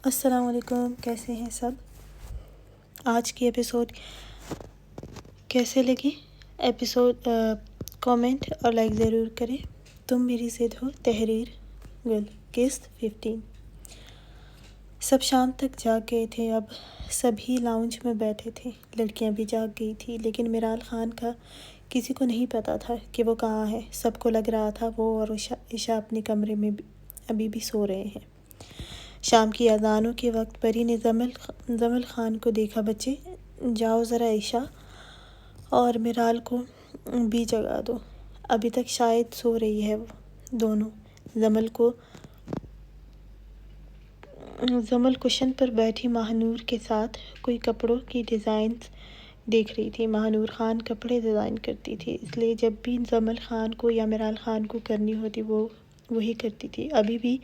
السلام علیکم، کیسے ہیں سب؟ آج کی ایپیسوڈ کیسے لگی؟ ایپیسوڈ کامنٹ اور لائک ضرور کریں۔ تم میری ضد ہو، تحریر گل، قسط 15۔ سب شام تک جاگ گئے تھے، اب سبھی لاؤنج میں بیٹھے تھے۔ لڑکیاں بھی جاگ گئی تھیں، لیکن میرال خان کا کسی کو نہیں پتہ تھا کہ وہ کہاں ہے۔ سب کو لگ رہا تھا وہ اور عشاء اپنے کمرے میں ابھی بھی سو رہے ہیں۔ شام کی اذانوں کے وقت پری نے زمل خان کو دیکھا۔ بچے جاؤ ذرا عشاء اور میرال کو بھی جگا دو، ابھی تک شاید سو رہی ہے وہ دونوں۔ زمل کشن پر بیٹھی ماہ نور کے ساتھ کوئی کپڑوں کی ڈیزائنز دیکھ رہی تھی۔ ماہ نور خان کپڑے ڈیزائن کرتی تھی، اس لیے جب بھی زمل خان کو یا میرال خان کو کرنی ہوتی وہ وہی کرتی تھی۔ ابھی بھی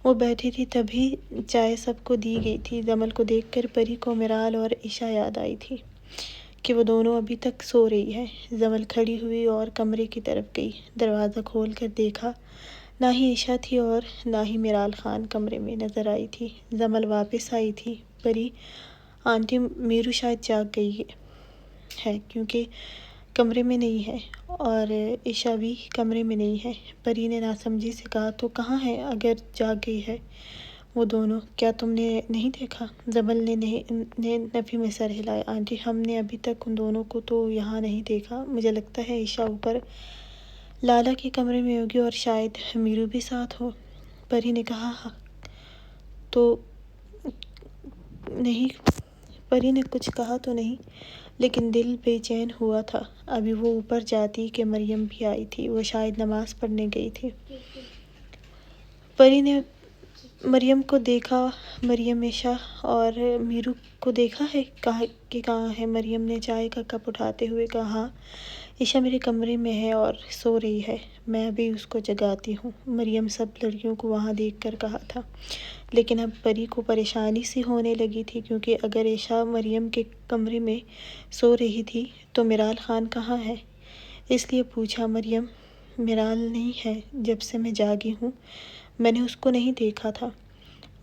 وہ بیٹھی تھی، تبھی چائے سب کو دی گئی تھی۔ زمل کو دیکھ کر پری کو میرال اور عشاء یاد آئی تھی کہ وہ دونوں ابھی تک سو رہی ہے۔ زمل کھڑی ہوئی اور کمرے کی طرف گئی۔ دروازہ کھول کر دیکھا، نہ ہی عشاء تھی اور نہ ہی میرال خان کمرے میں نظر آئی تھی۔ زمل واپس آئی تھی۔ پری آنٹی میرو شاید جاگ گئی ہے کیونکہ کمرے میں نہیں ہے، اور عشاء بھی کمرے میں نہیں ہے۔ پری نے ناسمجھی سے کہا، تو کہاں ہے اگر جاگ گئی ہے وہ دونوں؟ کیا تم نے نہیں دیکھا؟ زمل نے نفی میں سر ہلایا۔ آنٹی ہم نے ابھی تک ان دونوں کو تو یہاں نہیں دیکھا، مجھے لگتا ہے عشاء اوپر لالا کے کمرے میں ہوگی اور شاید میرو بھی ساتھ ہو۔ پری نے کہا تو نہیں، پری نے کچھ کہا تو نہیں، لیکن دل بے چین ہوا تھا۔ ابھی وہ اوپر جاتی کہ مریم بھی آئی تھی، وہ شاید نماز پڑھنے گئی تھی۔ پری نے مریم کو دیکھا، مریم عشاء اور میرو کو دیکھا ہے کہ کہاں ہے؟ مریم نے چائے کا کپ اٹھاتے ہوئے کہا، ہاں عشاء میرے کمرے میں ہے اور سو رہی ہے، میں ابھی اس کو جگاتی ہوں۔ مریم سب لڑکیوں کو وہاں دیکھ کر کہا تھا، لیکن اب پری کو پریشانی سی ہونے لگی تھی، کیونکہ اگر عشاء مریم کے کمرے میں سو رہی تھی تو میرال خان کہاں ہے؟ اس لیے پوچھا، مریم میرال نہیں ہے، جب سے میں جاگی ہوں میں نے اس کو نہیں دیکھا تھا۔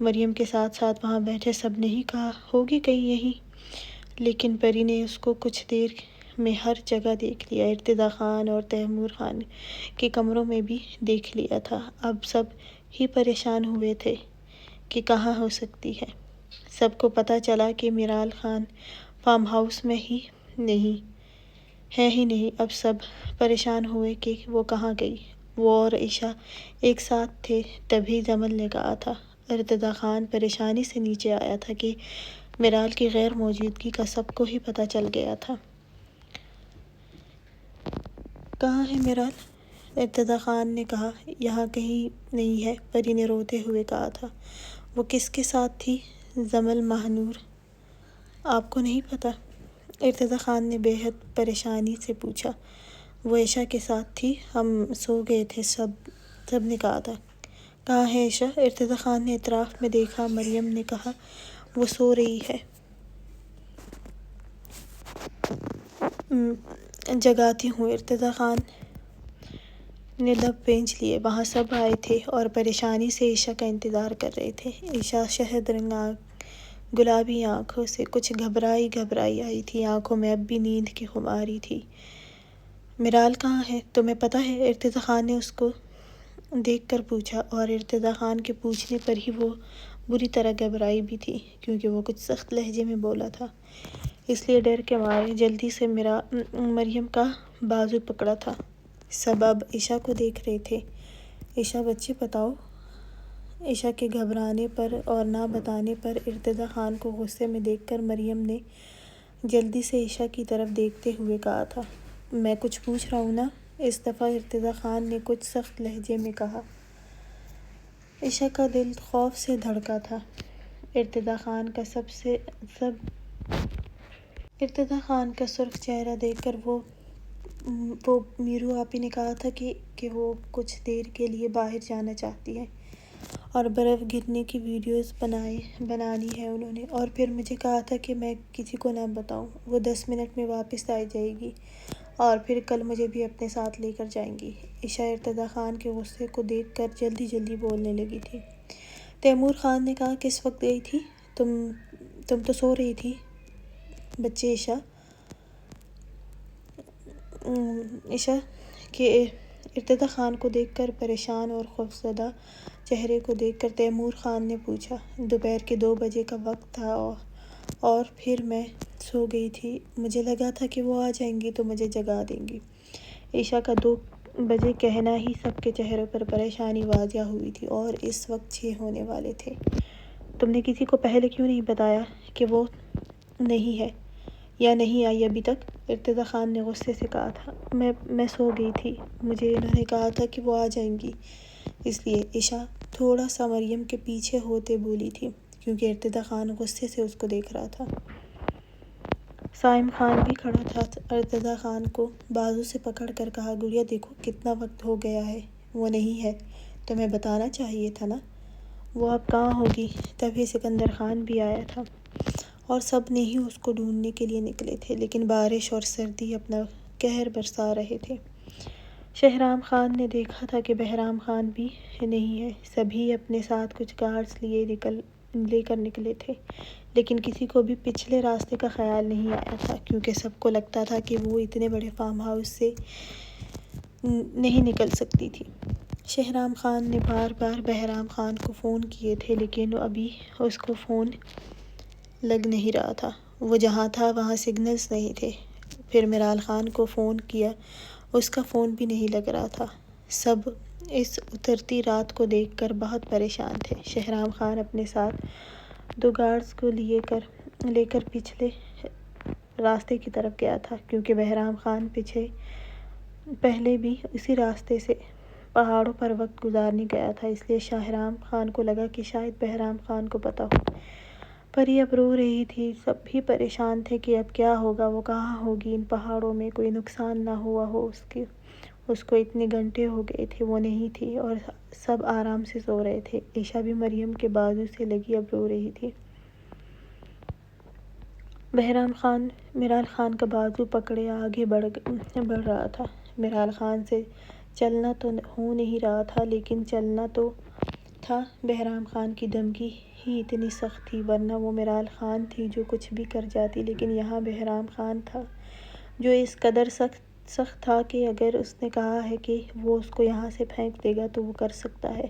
مریم کے ساتھ ساتھ وہاں بیٹھے سب نے ہی کہا ہوگی کہیں یہیں، لیکن پری نے اس کو کچھ دیر میں ہر جگہ دیکھ لیا۔ ارتضیٰ خان اور تیمور خان کے کمروں میں بھی دیکھ لیا تھا۔ اب سب ہی پریشان ہوئے تھے کہ کہاں ہو سکتی ہے۔ سب کو پتہ چلا کہ میرال خان فارم ہاؤس میں ہی نہیں۔ اب سب پریشان ہوئے کہ وہ کہاں گئی۔ وہ اور عشاء ایک ساتھ تھے، تبھی زمل نے کہا تھا۔ ارتضیٰ خان پریشانی سے نیچے آیا تھا کہ میرال کی غیر موجودگی کا سب کو ہی پتہ چل گیا تھا۔ کہاں ہے میرال؟ ارتضیٰ خان نے کہا، یہاں کہیں نہیں ہے، پری نے روتے ہوئے کہا تھا۔ وہ کس کے ساتھ تھی؟ زمل، ماہ نور، آپ کو نہیں پتہ؟ ارتضیٰ خان نے بے حد پریشانی سے پوچھا۔ وہ عشاء کے ساتھ تھی، ہم سو گئے تھے، سب نے کہا تھا۔ کہاں ہے عشاء؟ ارتضیٰ خان نے اطراف میں دیکھا۔ مریم نے کہا، وہ سو رہی ہے، جگاتی ہوں۔ ارتضیٰ خان نے لب بھینچ لیے۔ وہاں سب آئے تھے اور پریشانی سے عشاء کا انتظار کر رہے تھے۔ عشاء شہد رنگ گلابی آنکھوں سے کچھ گھبرائی آئی تھی، آنکھوں میں اب بھی نیند کی خماری تھی۔ میرال کہاں ہے؟ تمہیں پتہ ہے؟ ارتضیٰ خان نے اس کو دیکھ کر پوچھا، اور ارتضیٰ خان کے پوچھنے پر ہی وہ بری طرح گھبرائی بھی تھی، کیونکہ وہ کچھ سخت لہجے میں بولا تھا، اس لیے ڈر کے مارے جلدی سے مریم کا بازو پکڑا تھا۔ سب اب عشاء کو دیکھ رہے تھے۔ عشاء بچے بتاؤ۔ عشاء کے گھبرانے پر اور نہ بتانے پر ارتضیٰ خان کو غصے میں دیکھ کر مریم نے جلدی سے عشاء کی طرف دیکھتے ہوئے کہا تھا، میں کچھ پوچھ رہا ہوں نا؟ اس دفعہ ارتضیٰ خان نے کچھ سخت لہجے میں کہا۔ عشاء کا دل خوف سے دھڑکا تھا۔ ارتضیٰ خان کا سرخ چہرہ دیکھ کر وہ میرو آپی نے کہا تھا کہ وہ کچھ دیر کے لیے باہر جانا چاہتی ہے اور برف گرنے کی ویڈیوز بنانی ہے انہوں نے، اور پھر مجھے کہا تھا کہ میں کسی کو نہ بتاؤں۔ وہ 10 منٹ میں واپس آ جائے گی اور پھر کل مجھے بھی اپنے ساتھ لے کر جائیں گی۔ عشاء ارتضیٰ خان کے غصے کو دیکھ کر جلدی بولنے لگی تھی۔ تیمور خان نے کہا کس وقت گئی تھی؟ تم تو سو رہی تھی بچے عشا کے ارتضیٰ خان کو دیکھ کر پریشان اور خوفزدہ چہرے کو دیکھ کر تیمور خان نے پوچھا۔ دوپہر کے 2 بجے کا وقت تھا اور پھر میں سو گئی تھی، مجھے لگا تھا کہ وہ آ جائیں گی تو مجھے جگا دیں گی۔ عشاء کا 2 بجے کہنا ہی سب کے چہروں پر پریشانی واضح ہوئی تھی اور اس وقت 6 ہونے والے تھے۔ تم نے کسی کو پہلے کیوں نہیں بتایا کہ وہ نہیں ہے یا نہیں آئی ابھی تک؟ ارتضیٰ خان نے غصے سے کہا تھا۔ میں سو گئی تھی، مجھے انہوں نے کہا تھا کہ وہ آ جائیں گی، اس لیے۔ عشاء تھوڑا سا مریم کے پیچھے ہوتے بولی تھی کیونکہ ارتضیٰ خان غصے سے اس کو دیکھ رہا تھا۔ سائم خان بھی کھڑا تھا۔ ارتضیٰ خان کو بازو سے پکڑ کر کہا، گڑیا دیکھو کتنا وقت ہو گیا ہے، وہ نہیں ہے، تمہیں بتانا چاہیے تھا نا۔ وہ اب کہاں ہوگی؟ تبھی سکندر خان بھی آیا تھا اور سب نے ہی اس کو ڈھونڈنے کے لیے نکلے تھے، لیکن بارش اور سردی اپنا قہر برسا رہے تھے۔ شہرام خان نے دیکھا تھا کہ بہرام خان بھی نہیں ہے۔ سبھی اپنے ساتھ کچھ گارڈز لے کر نکلے تھے، لیکن کسی کو بھی پچھلے راستے کا خیال نہیں آیا تھا کیونکہ سب کو لگتا تھا کہ وہ اتنے بڑے فارم ہاؤس سے نہیں نکل سکتی تھی۔ شہرام خان نے بار بار بہرام خان کو فون کیے تھے لیکن ابھی اس کو فون لگ نہیں رہا تھا، وہ جہاں تھا وہاں سگنلز نہیں تھے۔ پھر میرال خان کو فون کیا، اس کا فون بھی نہیں لگ رہا تھا۔ سب اس اترتی رات کو دیکھ کر بہت پریشان تھے۔ شہرام خان اپنے ساتھ 2 گارڈز کو لے کر پچھلے راستے کی طرف گیا تھا کیونکہ بہرام خان پہلے بھی اسی راستے سے پہاڑوں پر وقت گزارنے گیا تھا، اس لیے شہرام خان کو لگا کہ شاید بہرام خان کو پتہ ہو۔ پری اب رو رہی تھی، سب بھی پریشان تھے کہ اب کیا ہوگا، وہ کہاں ہوگی، ان پہاڑوں میں کوئی نقصان نہ ہوا ہو اس کو اتنے گھنٹے ہو گئے تھے وہ نہیں تھی اور سب آرام سے سو رہے تھے۔ عشاء بھی مریم کے بازو سے لگی اب رو رہی تھی۔ بہرام خان میرال خان کا بازو پکڑے آگے بڑھ رہا تھا۔ میرال خان سے چلنا تو ہو نہیں رہا تھا لیکن چلنا تو تھا۔ بہرام خان کی دھمکی ہی اتنی سخت تھی، ورنہ وہ میرال خان تھی جو کچھ بھی کر جاتی، لیکن یہاں بہرام خان تھا جو اس قدر سخت تھا کہ اگر اس نے کہا ہے کہ وہ اس کو یہاں سے پھینک دے گا تو وہ کر سکتا ہے،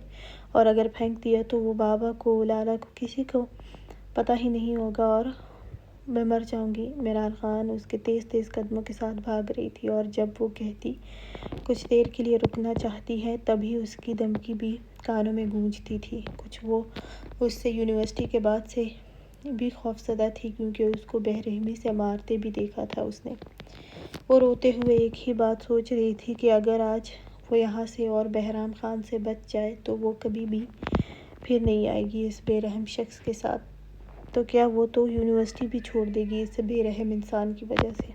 اور اگر پھینک دیا تو وہ بابا کو، لالا کو، کسی کو پتہ ہی نہیں ہوگا اور میں مر جاؤں گی۔ میرال خان اس کے تیز قدموں کے ساتھ بھاگ رہی تھی اور جب وہ کہتی کچھ دیر کے لیے رکنا چاہتی ہے تبھی اس کی دھمکی بھی کانوں میں گونجتی تھی۔ کچھ وہ اس سے یونیورسٹی کے بعد سے بھی خوفزدہ تھی کیونکہ اس کو بے رحمی سے مارتے بھی دیکھا تھا اس نے۔ وہ روتے ہوئے ایک ہی بات سوچ رہی تھی کہ اگر آج وہ یہاں سے اور بہرام خان سے بچ جائے تو وہ کبھی بھی پھر نہیں آئے گی اس بے رحم شخص کے ساتھ، تو کیا وہ تو یونیورسٹی بھی چھوڑ دے گی اس بے رحم انسان کی وجہ سے۔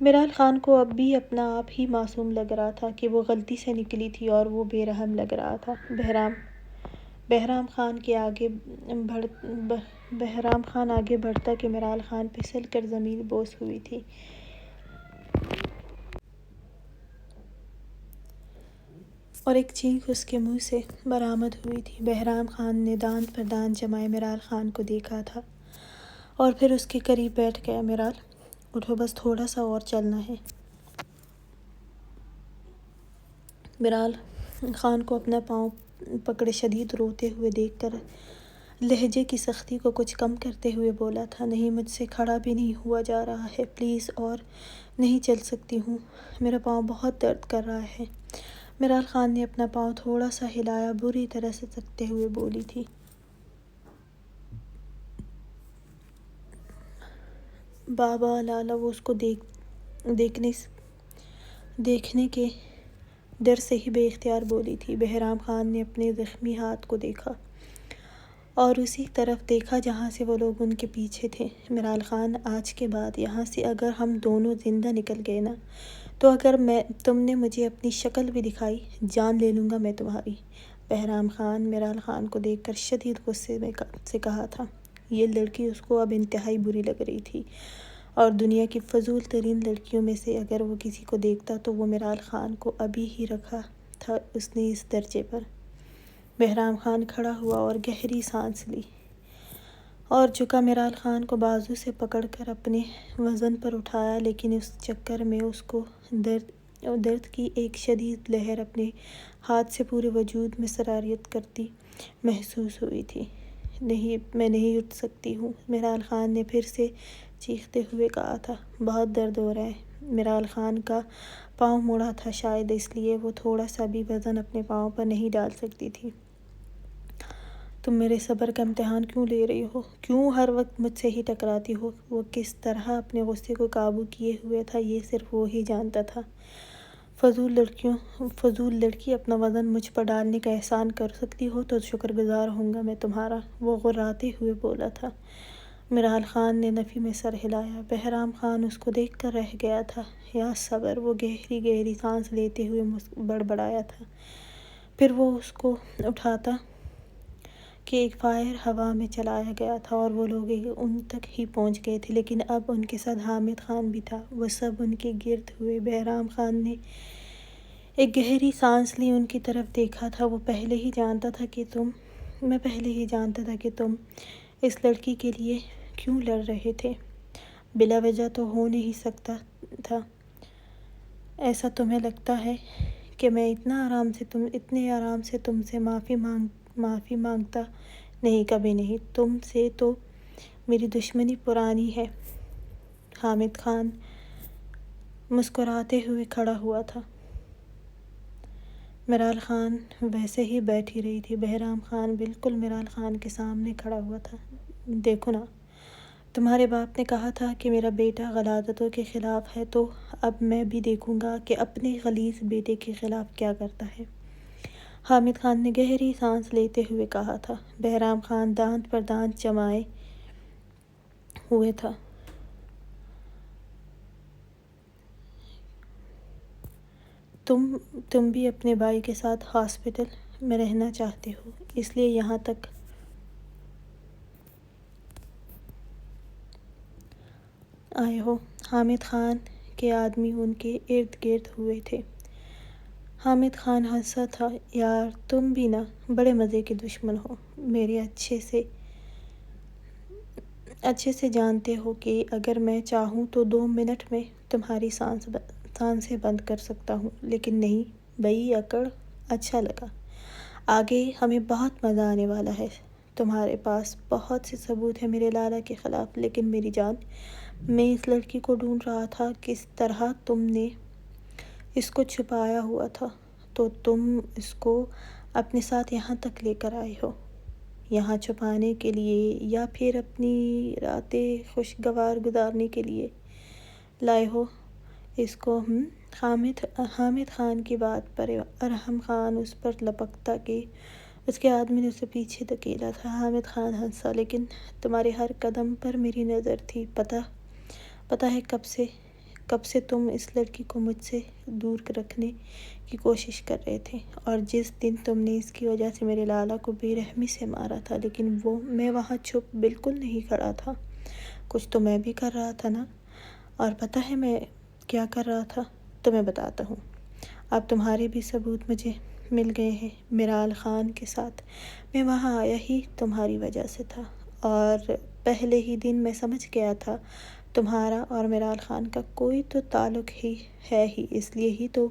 میرال خان کو اب بھی اپنا آپ ہی معصوم لگ رہا تھا کہ وہ غلطی سے نکلی تھی اور وہ بے رحم لگ رہا تھا۔ بہرام خان آگے بڑھتا کہ میرال خان پھسل کر زمین بوس ہوئی تھی۔ اور ایک چیخ اس کے منہ سے برآمد ہوئی تھی۔ بہرام خان نے دانت پر دانت جمائے میرال خان کو دیکھا تھا اور پھر اس کے قریب بیٹھ گیا۔ میرال، اٹھو، بس تھوڑا سا اور چلنا ہے۔ میرال خان کو اپنا پاؤں پکڑے شدید روتے ہوئے دیکھ کر لہجے کی سختی کو کچھ کم کرتے ہوئے بولا تھا، نہیں، مجھ سے کھڑا بھی نہیں ہوا جا رہا ہے، پلیز، اور نہیں چل سکتی ہوں، میرا پاؤں بہت درد کر رہا ہے۔ میرال خان نے اپنا پاؤں تھوڑا سا ہلایا، بری طرح سے سکتے ہوئے بولی تھی، بابا، لالا۔ وہ اس کو دیکھنے کے ڈر سے ہی بے اختیار بولی تھی۔ بہرام خان نے اپنے زخمی ہاتھ کو دیکھا اور اسی طرف دیکھا جہاں سے وہ لوگ ان کے پیچھے تھے۔ میرال خان، آج کے بعد یہاں سے اگر ہم دونوں زندہ نکل گئے نا، تو اگر تم نے مجھے اپنی شکل بھی دکھائی، جان لے لوں گا میں تمہاری۔ بہرام خان میرال خان کو دیکھ کر شدید غصے سے کہا تھا۔ یہ لڑکی اس کو اب انتہائی بری لگ رہی تھی اور دنیا کی فضول ترین لڑکیوں میں سے اگر وہ کسی کو دیکھتا تو وہ میرال خان کو ابھی ہی رکھا تھا اس نے اس درجے پر۔ بہرام خان کھڑا ہوا اور گہری سانس لی اور جھکا۔ میرال خان کو بازو سے پکڑ کر اپنے وزن پر اٹھایا، لیکن اس چکر میں اس کو درد کی ایک شدید لہر اپنے ہاتھ سے پورے وجود میں سرایت کرتی محسوس ہوئی تھی۔ نہیں، میں نہیں اٹھ سکتی ہوں، میرال خان نے پھر سے چیختے ہوئے کہا تھا۔ بہت درد ہو رہا ہے۔ میرال خان کا پاؤں مڑا تھا، شاید اس لیے وہ تھوڑا سا بھی وزن اپنے پاؤں پر نہیں ڈال سکتی تھی۔ تم میرے صبر کا امتحان کیوں لے رہی ہو؟ کیوں ہر وقت مجھ سے ہی ٹکراتی ہو؟ وہ کس طرح اپنے غصے کو قابو کیے ہوئے تھا، یہ صرف وہ ہی جانتا تھا۔ فضول لڑکی، اپنا وزن مجھ پر ڈالنے کا احسان کر سکتی ہو تو شکر گزار ہوں گا میں تمہارا، وہ غراتے ہوئے بولا تھا۔ میرال خان نے نفی میں سر ہلایا۔ بہرام خان اس کو دیکھ کر رہ گیا تھا۔ یا صبر، وہ گہری گہری سانس لیتے ہوئے بڑبڑایا تھا۔ پھر وہ اس کو اٹھاتا کہ ایک فائر ہوا میں چلایا گیا تھا اور وہ لوگ ان تک ہی پہنچ گئے تھے، لیکن اب ان کے ساتھ حامد خان بھی تھا۔ وہ سب ان کے گرد ہوئے۔ بہرام خان نے ایک گہری سانس لی، ان کی طرف دیکھا تھا۔ میں پہلے ہی جانتا تھا کہ تم اس لڑکی کے لیے کیوں لڑ رہے تھے۔ بلا وجہ تو ہو نہیں سکتا تھا۔ ایسا تمہیں لگتا ہے کہ میں اتنے آرام سے تم سے معافی مانگتا؟ نہیں، کبھی نہیں۔ تم سے تو میری دشمنی پرانی ہے۔ حامد خان مسکراتے ہوئے کھڑا ہوا تھا۔ میرال خان ویسے ہی بیٹھی رہی تھی۔ بہرام خان بالکل میرال خان کے سامنے کھڑا ہوا تھا۔ دیکھو نا، تمہارے باپ نے کہا تھا کہ میرا بیٹا غلاظتوں کے خلاف ہے، تو اب میں بھی دیکھوں گا کہ اپنے غلیظ بیٹے کے خلاف کیا کرتا ہے۔ حامد خان نے گہری سانس لیتے ہوئے کہا تھا۔ بہرام خان دانت پر دانت جمائے ہوئے تھا۔ تم بھی اپنے بھائی کے ساتھ ہاسپٹل میں رہنا چاہتے ہو، اس لیے یہاں تک آئے ہو۔ حامد خان کے آدمی ان کے ارد گرد ہوئے تھے۔ حامد خان ہنسا تھا۔ یار، تم بھی نا بڑے مزے کے دشمن ہو۔ میرے اچھے سے جانتے ہو کہ اگر میں چاہوں تو 2 منٹ میں تمہاری سانسیں بند کر سکتا ہوں، لیکن نہیں بھئی اکڑ۔ اچھا لگا۔ آگے ہمیں بہت مزہ آنے والا ہے۔ تمہارے پاس بہت سے ثبوت ہیں میرے لالا کے خلاف، لیکن میری جان، میں اس لڑکی کو ڈھونڈ رہا تھا۔ کس طرح تم نے اس کو چھپایا ہوا تھا، تو تم اس کو اپنے ساتھ یہاں تک لے کر آئے ہو۔ یہاں چھپانے کے لیے یا پھر اپنی راتیں خوشگوار گزارنے کے لیے لائے ہو اس کو؟ حامد خان کی بات پر ارحم خان اس پر لپکتا کہ اس کے آدمی نے اسے پیچھے دھکیلا تھا۔ حامد خان ہنسا۔ لیکن تمہارے ہر قدم پر میری نظر تھی۔ پتہ ہے کب سے تم اس لڑکی کو مجھ سے دور رکھنے کی کوشش کر رہے تھے، اور جس دن تم نے اس کی وجہ سے میرے لالا کو بے رحمی سے مارا تھا، لیکن میں وہاں چپ بالکل نہیں کھڑا تھا۔ کچھ تو میں بھی کر رہا تھا نا؟ اور پتہ ہے میں کیا کر رہا تھا؟ تمہیں بتاتا ہوں۔ اب تمہارے بھی ثبوت مجھے مل گئے ہیں میرال خان کے ساتھ۔ میں وہاں آیا ہی تمہاری وجہ سے تھا، اور پہلے ہی دن میں سمجھ گیا تھا تمہارا اور میرال خان کا کوئی تو تعلق ہے ہی، اس لیے ہی تو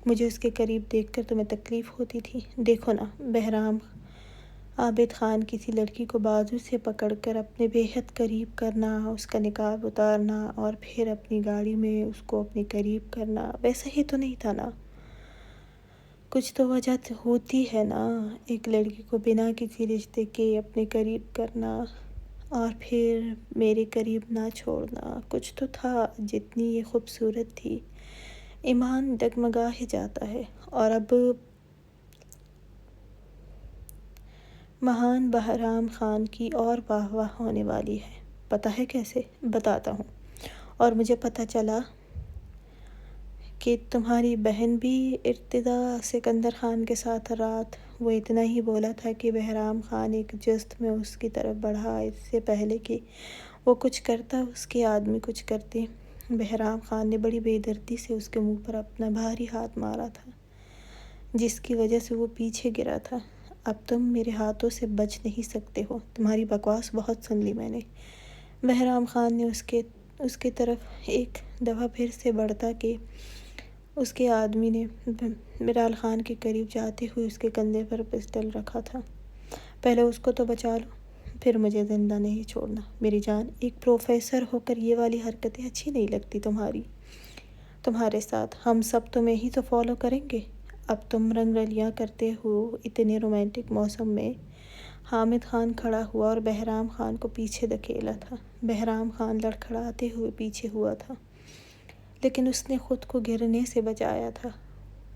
مجھے اس کے قریب دیکھ کر تمہیں تکلیف ہوتی تھی۔ دیکھو نا، بہرام عابد خان کسی لڑکی کو بازو سے پکڑ کر اپنے بے حد قریب کرنا، اس کا نقاب اتارنا اور پھر اپنی گاڑی میں اس کو اپنے قریب کرنا، ویسا ہی تو نہیں تھا نا؟ کچھ تو وجہ ہوتی ہے نا ایک لڑکی کو بنا کسی رشتے کے اپنے قریب کرنا اور پھر میرے قریب نہ چھوڑنا۔ کچھ تو تھا۔ جتنی یہ خوبصورت تھی، ایمان ڈگمگا ہی جاتا ہے۔ اور اب مہان بہرام خان کی اور واہ واہ ہونے والی ہے۔ پتہ ہے کیسے؟ بتاتا ہوں۔ اور مجھے پتہ چلا کہ تمہاری بہن بھی ارتضیٰ سکندر خان کے ساتھ رات۔ وہ اتنا ہی بولا تھا کہ بہرام خان ایک جست میں اس کی طرف بڑھا۔ اس سے پہلے کہ وہ کچھ کرتا، اس کے آدمی کچھ کرتے، بہرام خان نے بڑی بے دردی سے اس کے منہ پر اپنا بھاری ہاتھ مارا تھا۔ جس کی وجہ سے وہ پیچھے گرا تھا۔ اب تم میرے ہاتھوں سے بچ نہیں سکتے ہو۔ تمہاری بکواس بہت سن لی میں نے۔ بہرام خان نے اس کے طرف ایک دفعہ پھر سے بڑھتا کہ اس کے آدمی نے میرال خان کے قریب جاتے ہوئے اس کے کندھے پر پسٹل رکھا تھا۔ پہلے اس کو تو بچا لو، پھر مجھے زندہ نہیں چھوڑنا۔ میری جان، ایک پروفیسر ہو کر یہ والی حرکتیں اچھی نہیں لگتی تمہارے ساتھ۔ ہم سب تمہیں ہی تو فالو کریں گے۔ اب تم رنگ رلیاں کرتے ہو اتنے رومانٹک موسم میں۔ حامد خان کھڑا ہوا اور بہرام خان کو پیچھے دھکیلا تھا۔ بہرام خان لڑکھڑاتے ہوئے پیچھے ہوا تھا، لیکن اس نے خود کو گرنے سے بچایا تھا۔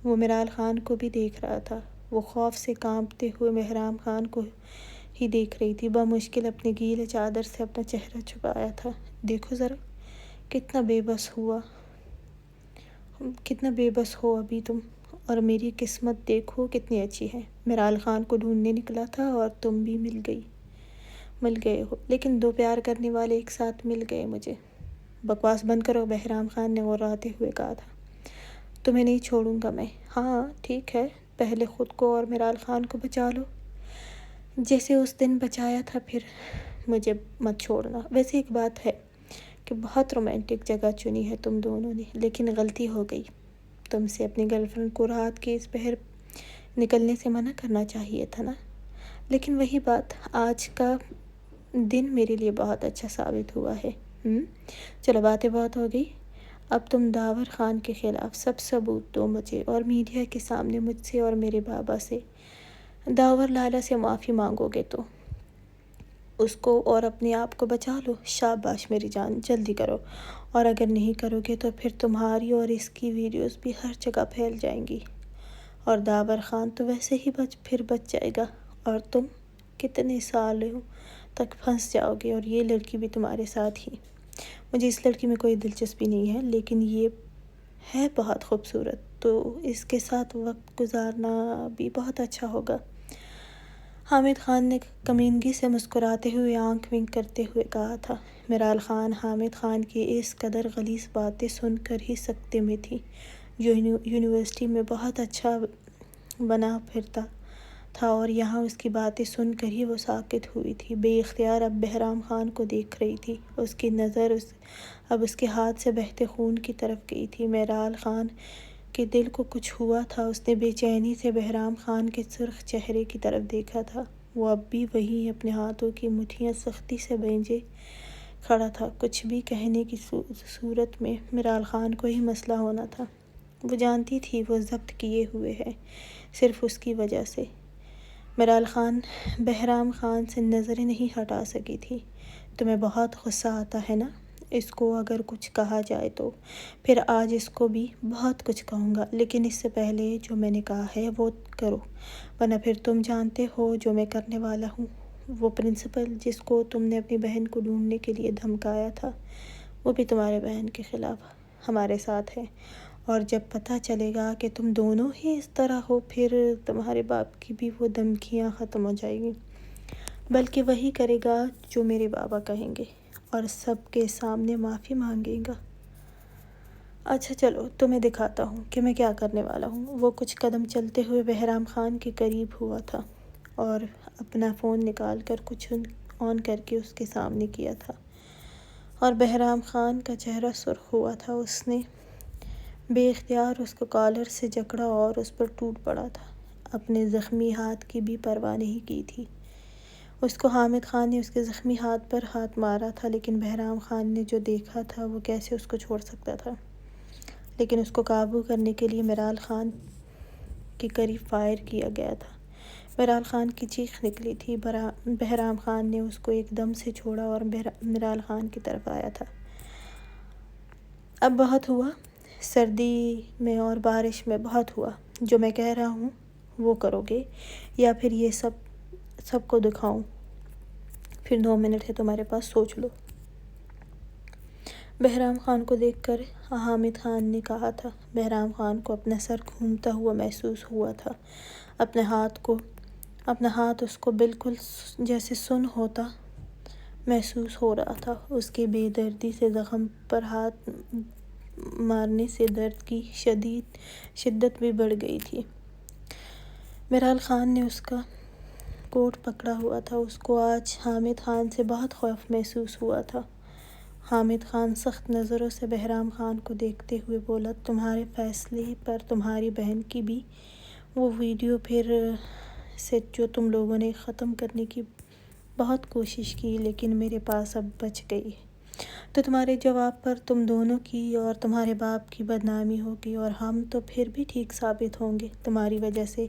وہ میرال خان کو بھی دیکھ رہا تھا۔ وہ خوف سے کانپتے ہوئے بہرام خان کو ہی دیکھ رہی تھی۔ بمشکل اپنے گیلے چادر سے اپنا چہرہ چھپایا تھا۔ دیکھو ذرا، کتنا بے بس ہو ابھی تم، اور میری قسمت دیکھو کتنی اچھی ہے۔ میرال خان کو ڈھونڈنے نکلا تھا اور تم بھی مل گئے ہو، لیکن دو پیار کرنے والے ایک ساتھ مل گئے مجھے۔ بکواس بند کرو، بہرام خان نے غراتے ہوئے کہا تھا۔ تمہیں نہیں چھوڑوں گا میں۔ ہاں ٹھیک ہے، پہلے خود کو اور میرال خان کو بچا لو، جیسے اس دن بچایا تھا، پھر مجھے مت چھوڑنا۔ ویسے ایک بات ہے کہ بہت رومانٹک جگہ چنی ہے تم دونوں نے، لیکن غلطی ہو گئی۔ تم سے اپنی گرل فرینڈ کو رات کے اس پہر نکلنے سے منع کرنا چاہیے تھا نا۔ لیکن وہی بات، آج کا دن میرے لیے بہت اچھا ثابت ہوا ہے۔ چلو باتیں بہت ہو گئی، اب تم داور خان کے خلاف سب ثبوت دو مجھے، اور میڈیا کے سامنے مجھ سے اور میرے بابا سے، داور لالا سے معافی مانگو گے تو اس کو اور اپنے آپ کو بچا لو۔ شاباش میری جان، جلدی کرو، اور اگر نہیں کرو گے تو پھر تمہاری اور اس کی ویڈیوز بھی ہر جگہ پھیل جائیں گی، اور داور خان تو ویسے ہی بچ جائے گا، اور تم کتنے سالوں تک پھنس جاؤ گے، اور یہ لڑکی بھی تمہارے ساتھ ہی۔ مجھے اس لڑکی میں کوئی دلچسپی نہیں ہے، لیکن یہ ہے بہت خوبصورت، تو اس کے ساتھ وقت گزارنا بھی بہت اچھا ہوگا۔ حامد خان نے کمینگی سے مسکراتے ہوئے آنکھ ونک کرتے ہوئے کہا تھا۔ میرال خان حامد خان کی اس قدر غلیظ باتیں سن کر ہی سکتے میں تھی، جو یونیورسٹی میں بہت اچھا بنا پھرتا تھا، اور یہاں اس کی باتیں سن کر ہی وہ ساکت ہوئی تھی۔ بے اختیار اب بہرام خان کو دیکھ رہی تھی۔ اس کی نظر اب اس کے ہاتھ سے بہتے خون کی طرف گئی تھی۔ میرال خان کے دل کو کچھ ہوا تھا۔ اس نے بے چینی سے بہرام خان کے سرخ چہرے کی طرف دیکھا تھا۔ وہ اب بھی وہیں اپنے ہاتھوں کی مٹھیاں سختی سے بھینجے کھڑا تھا۔ کچھ بھی کہنے کی صورت میں میرال خان کو ہی مسئلہ ہونا تھا۔ وہ جانتی تھی وہ ضبط کیے ہوئے ہے، صرف اس کی وجہ سے۔ میرال خان بہرام خان سے نظریں نہیں ہٹا سکی تھی۔ تمہیں بہت غصہ آتا ہے نا؟ اس کو اگر کچھ کہا جائے تو پھر آج اس کو بھی بہت کچھ کہوں گا، لیکن اس سے پہلے جو میں نے کہا ہے وہ کرو، ورنہ پھر تم جانتے ہو جو میں کرنے والا ہوں۔ وہ پرنسپل جس کو تم نے اپنی بہن کو ڈھونڈنے کے لیے دھمکایا تھا، وہ بھی تمہارے بہن کے خلاف ہمارے ساتھ ہے، اور جب پتہ چلے گا کہ تم دونوں ہی اس طرح ہو، پھر تمہارے باپ کی بھی وہ دھمکیاں ختم ہو جائیں گی، بلکہ وہی کرے گا جو میرے بابا کہیں گے، اور سب کے سامنے معافی مانگے گا۔ اچھا چلو، تمہیں دکھاتا ہوں کہ میں کیا کرنے والا ہوں۔ وہ کچھ قدم چلتے ہوئے بہرام خان کے قریب ہوا تھا، اور اپنا فون نکال کر کچھ آن کر کے اس کے سامنے کیا تھا، اور بہرام خان کا چہرہ سرخ ہوا تھا۔ اس نے بے اختیار اس کو کالر سے جکڑا اور اس پر ٹوٹ پڑا تھا۔ اپنے زخمی ہاتھ کی بھی پرواہ نہیں کی تھی اس کو۔ حامد خان نے اس کے زخمی ہاتھ پر ہاتھ مارا تھا، لیکن بہرام خان نے جو دیکھا تھا وہ کیسے اس کو چھوڑ سکتا تھا؟ لیکن اس کو قابو کرنے کے لیے میرال خان کے قریب فائر کیا گیا تھا۔ میرال خان کی چیخ نکلی تھی۔ بہرام خان نے اس کو ایک دم سے چھوڑا اور میرال خان کی طرف آیا تھا۔ اب بہت ہوا، سردی میں اور بارش میں بہت ہوا۔ جو میں کہہ رہا ہوں وہ کرو گے، یا پھر یہ سب کو دکھاؤں؟ پھر 2 منٹ ہے تمہارے پاس، سوچ لو۔ بہرام خان کو دیکھ کر حامد خان نے کہا تھا۔ بہرام خان کو اپنا سر گھومتا ہوا محسوس ہوا تھا۔ اپنا ہاتھ اس کو بالکل جیسے سن ہوتا محسوس ہو رہا تھا۔ اس کے بے دردی سے زخم پر ہاتھ مارنے سے درد کی شدت بھی بڑھ گئی تھی۔ میرال خان نے اس کا کوٹ پکڑا ہوا تھا۔ اس کو آج حامد خان سے بہت خوف محسوس ہوا تھا۔ حامد خان سخت نظروں سے بہرام خان کو دیکھتے ہوئے بولا، تمہارے فیصلے پر تمہاری بہن کی بھی وہ ویڈیو پھر سیٹ جو تم لوگوں نے ختم کرنے کی بہت کوشش کی لیکن میرے پاس اب بچ گئی، تو تمہارے جواب پر تم دونوں کی اور تمہارے باپ کی بدنامی ہوگی، اور ہم تو پھر بھی ٹھیک ثابت ہوں گے تمہاری وجہ سے،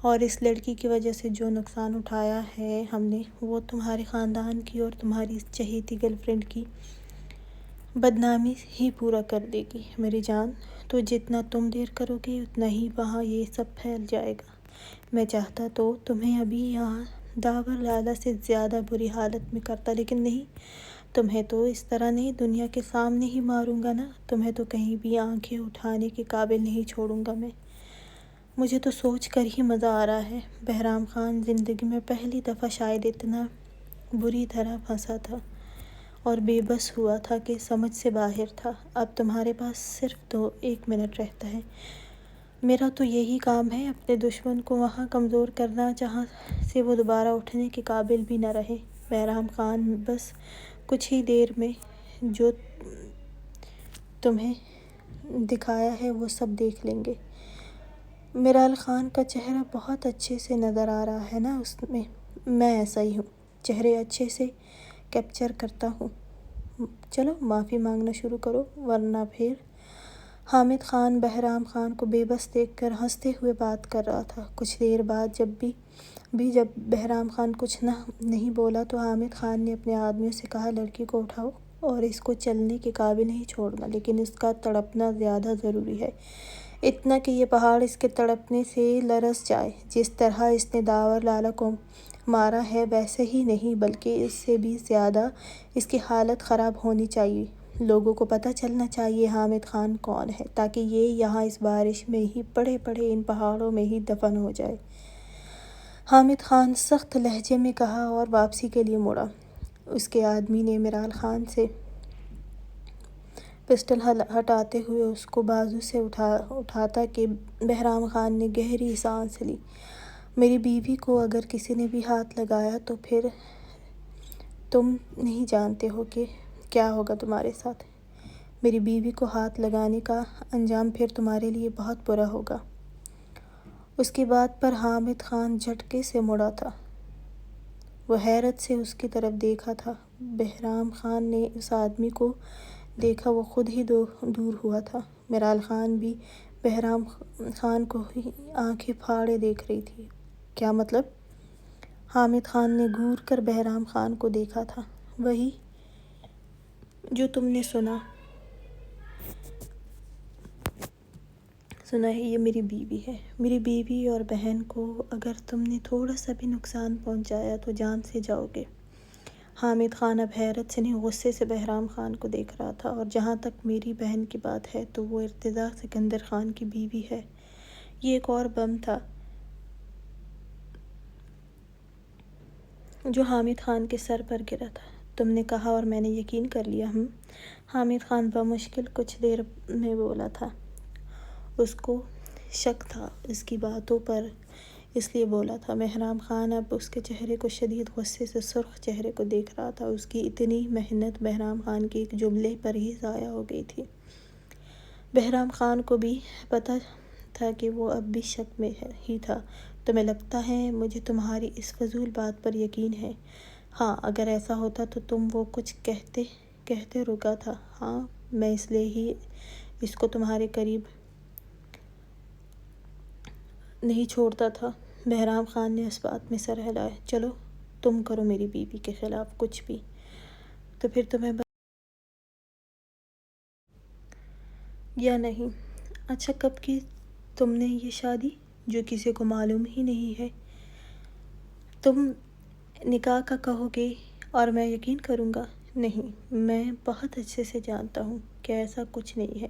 اور اس لڑکی کی وجہ سے جو نقصان اٹھایا ہے ہم نے وہ تمہارے خاندان کی اور تمہاری چہیتی گرل فرینڈ کی بدنامی ہی پورا کر دے گی میری جان۔ تو جتنا تم دیر کرو گے اتنا ہی وہاں یہ سب پھیل جائے گا۔ میں چاہتا تو تمہیں ابھی یہاں داور لالا سے زیادہ بری حالت میں کرتا، لیکن نہیں، تمہیں تو اس طرح نہیں، دنیا کے سامنے ہی ماروں گا نا، تمہیں تو کہیں بھی آنکھیں اٹھانے کے قابل نہیں چھوڑوں گا میں۔ مجھے تو سوچ کر ہی مزہ آ رہا ہے۔ بہرام خان زندگی میں پہلی دفعہ شاید اتنا بری طرح پھنسا تھا اور بے بس ہوا تھا کہ سمجھ سے باہر تھا۔ اب تمہارے پاس صرف 1 منٹ رہتا ہے۔ میرا تو یہی کام ہے، اپنے دشمن کو وہاں کمزور کرنا جہاں سے وہ دوبارہ اٹھنے کے قابل بھی نہ رہے۔ بہرام خان، بس کچھ ہی دیر میں جو تمہیں دکھایا ہے وہ سب دیکھ لیں گے۔ میرال خان کا چہرہ بہت اچھے سے نظر آ رہا ہے نا اس میں ایسا ہی ہوں، چہرے اچھے سے کیپچر کرتا ہوں۔ چلو معافی مانگنا شروع کرو ورنہ پھر۔ حامد خان بہرام خان کو بے بس دیکھ کر ہنستے ہوئے بات کر رہا تھا۔ کچھ دیر بعد جب بہرام خان کچھ نہیں بولا تو حامد خان نے اپنے آدمیوں سے کہا، لڑکی کو اٹھاؤ اور اس کو چلنے کے قابل نہیں چھوڑنا، لیکن اس کا تڑپنا زیادہ ضروری ہے، اتنا کہ یہ پہاڑ اس کے تڑپنے سے لرز جائے۔ جس طرح اس نے داور لالا کو مارا ہے ویسے ہی نہیں بلکہ اس سے بھی زیادہ اس کی حالت خراب ہونی چاہیے۔ لوگوں کو پتہ چلنا چاہیے حامد خان کون ہے، تاکہ یہ یہاں اس بارش میں ہی پڑے ان پہاڑوں میں ہی دفن ہو جائے۔ حامد خان سخت لہجے میں کہا اور واپسی کے لیے مڑا۔ اس کے آدمی نے میرال خان سے پسٹل ہٹاتے ہوئے اس کو بازو سے اٹھاتا کہ بہرام خان نے گہری سانس لی۔ میری بیوی کو اگر کسی نے بھی ہاتھ لگایا تو پھر تم نہیں جانتے ہو کہ کیا ہوگا تمہارے ساتھ۔ میری بیوی کو ہاتھ لگانے کا انجام پھر تمہارے لیے بہت برا ہوگا۔ اس کی بات پر حامد خان جھٹکے سے مڑا تھا۔ وہ حیرت سے اس کی طرف دیکھا تھا۔ بہرام خان نے اس آدمی کو دیکھا، وہ خود ہی دور ہوا تھا۔ میرال خان بھی بہرام خان کو ہی آنکھیں پھاڑے دیکھ رہی تھی۔ کیا مطلب؟ حامد خان نے گھور کر بہرام خان کو دیکھا تھا۔ وہی جو تم نے سنا ہے، یہ میری بیوی ہے۔ میری بیوی اور بہن کو اگر تم نے تھوڑا سا بھی نقصان پہنچایا تو جان سے جاؤ گے۔ حامد خان اب حیرت سے نہیں غصے سے بہرام خان کو دیکھ رہا تھا۔ اور جہاں تک میری بہن کی بات ہے تو وہ ارتضیٰ سکندر خان کی بیوی ہے۔ یہ ایک اور بم تھا جو حامد خان کے سر پر گرا تھا، تم نے کہا اور میں نے یقین کر لیا۔ حامد خان بمشکل کچھ دیر میں بولا تھا۔ اس کو شک تھا اس کی باتوں پر، اس لیے بولا تھا۔ بہرام خان اب اس کے چہرے کو شدید غصے سے سرخ چہرے کو دیکھ رہا تھا۔ اس کی اتنی محنت بہرام خان کے ایک جملے پر ہی ضائع ہو گئی تھی۔ بہرام خان کو بھی پتہ تھا کہ وہ اب بھی شک میں ہی تھا۔ تمہیں لگتا ہے مجھے تمہاری اس فضول بات پر یقین ہے؟ ہاں، اگر ایسا ہوتا تو تم وہ کچھ کہتے رکا تھا۔ ہاں، میں اس لیے ہی اس کو تمہارے قریب نہیں چھوڑتا تھا۔ بہرام خان نے اس بات میں سر ہلایا۔ چلو تم کرو میری بیوی کے خلاف کچھ بھی، تو پھر تمہیں یا نہیں۔ اچھا، کب کی تم نے یہ شادی جو کسی کو معلوم ہی نہیں ہے؟ تم نکاح کا کہو گے اور میں یقین کروں گا؟ نہیں، میں بہت اچھے سے جانتا ہوں کہ ایسا کچھ نہیں ہے۔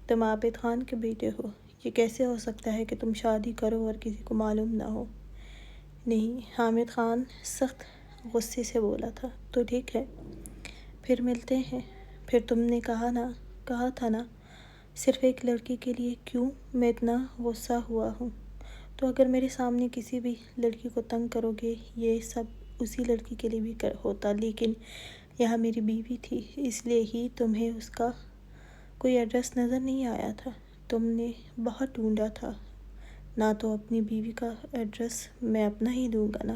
تم عابد خان کے بیٹے ہو، یہ کیسے ہو سکتا ہے کہ تم شادی کرو اور کسی کو معلوم نہ ہو؟ نہیں، حامد خان سخت غصے سے بولا تھا۔ تو ٹھیک ہے، پھر ملتے ہیں۔ پھر تم نے کہا تھا نا، صرف ایک لڑکی کے لیے کیوں میں اتنا غصہ ہوا ہوں؟ تو اگر میرے سامنے کسی بھی لڑکی کو تنگ کرو گے، یہ سب اسی لڑکی کے لیے بھی ہوتا، لیکن یہاں میری بیوی تھی، اس لیے ہی تمہیں اس کا کوئی ایڈریس نظر نہیں آیا تھا۔ تم نے بہت ڈھونڈا تھا، نہ تو اپنی بیوی کا ایڈریس میں اپنا ہی دوں گا، نہ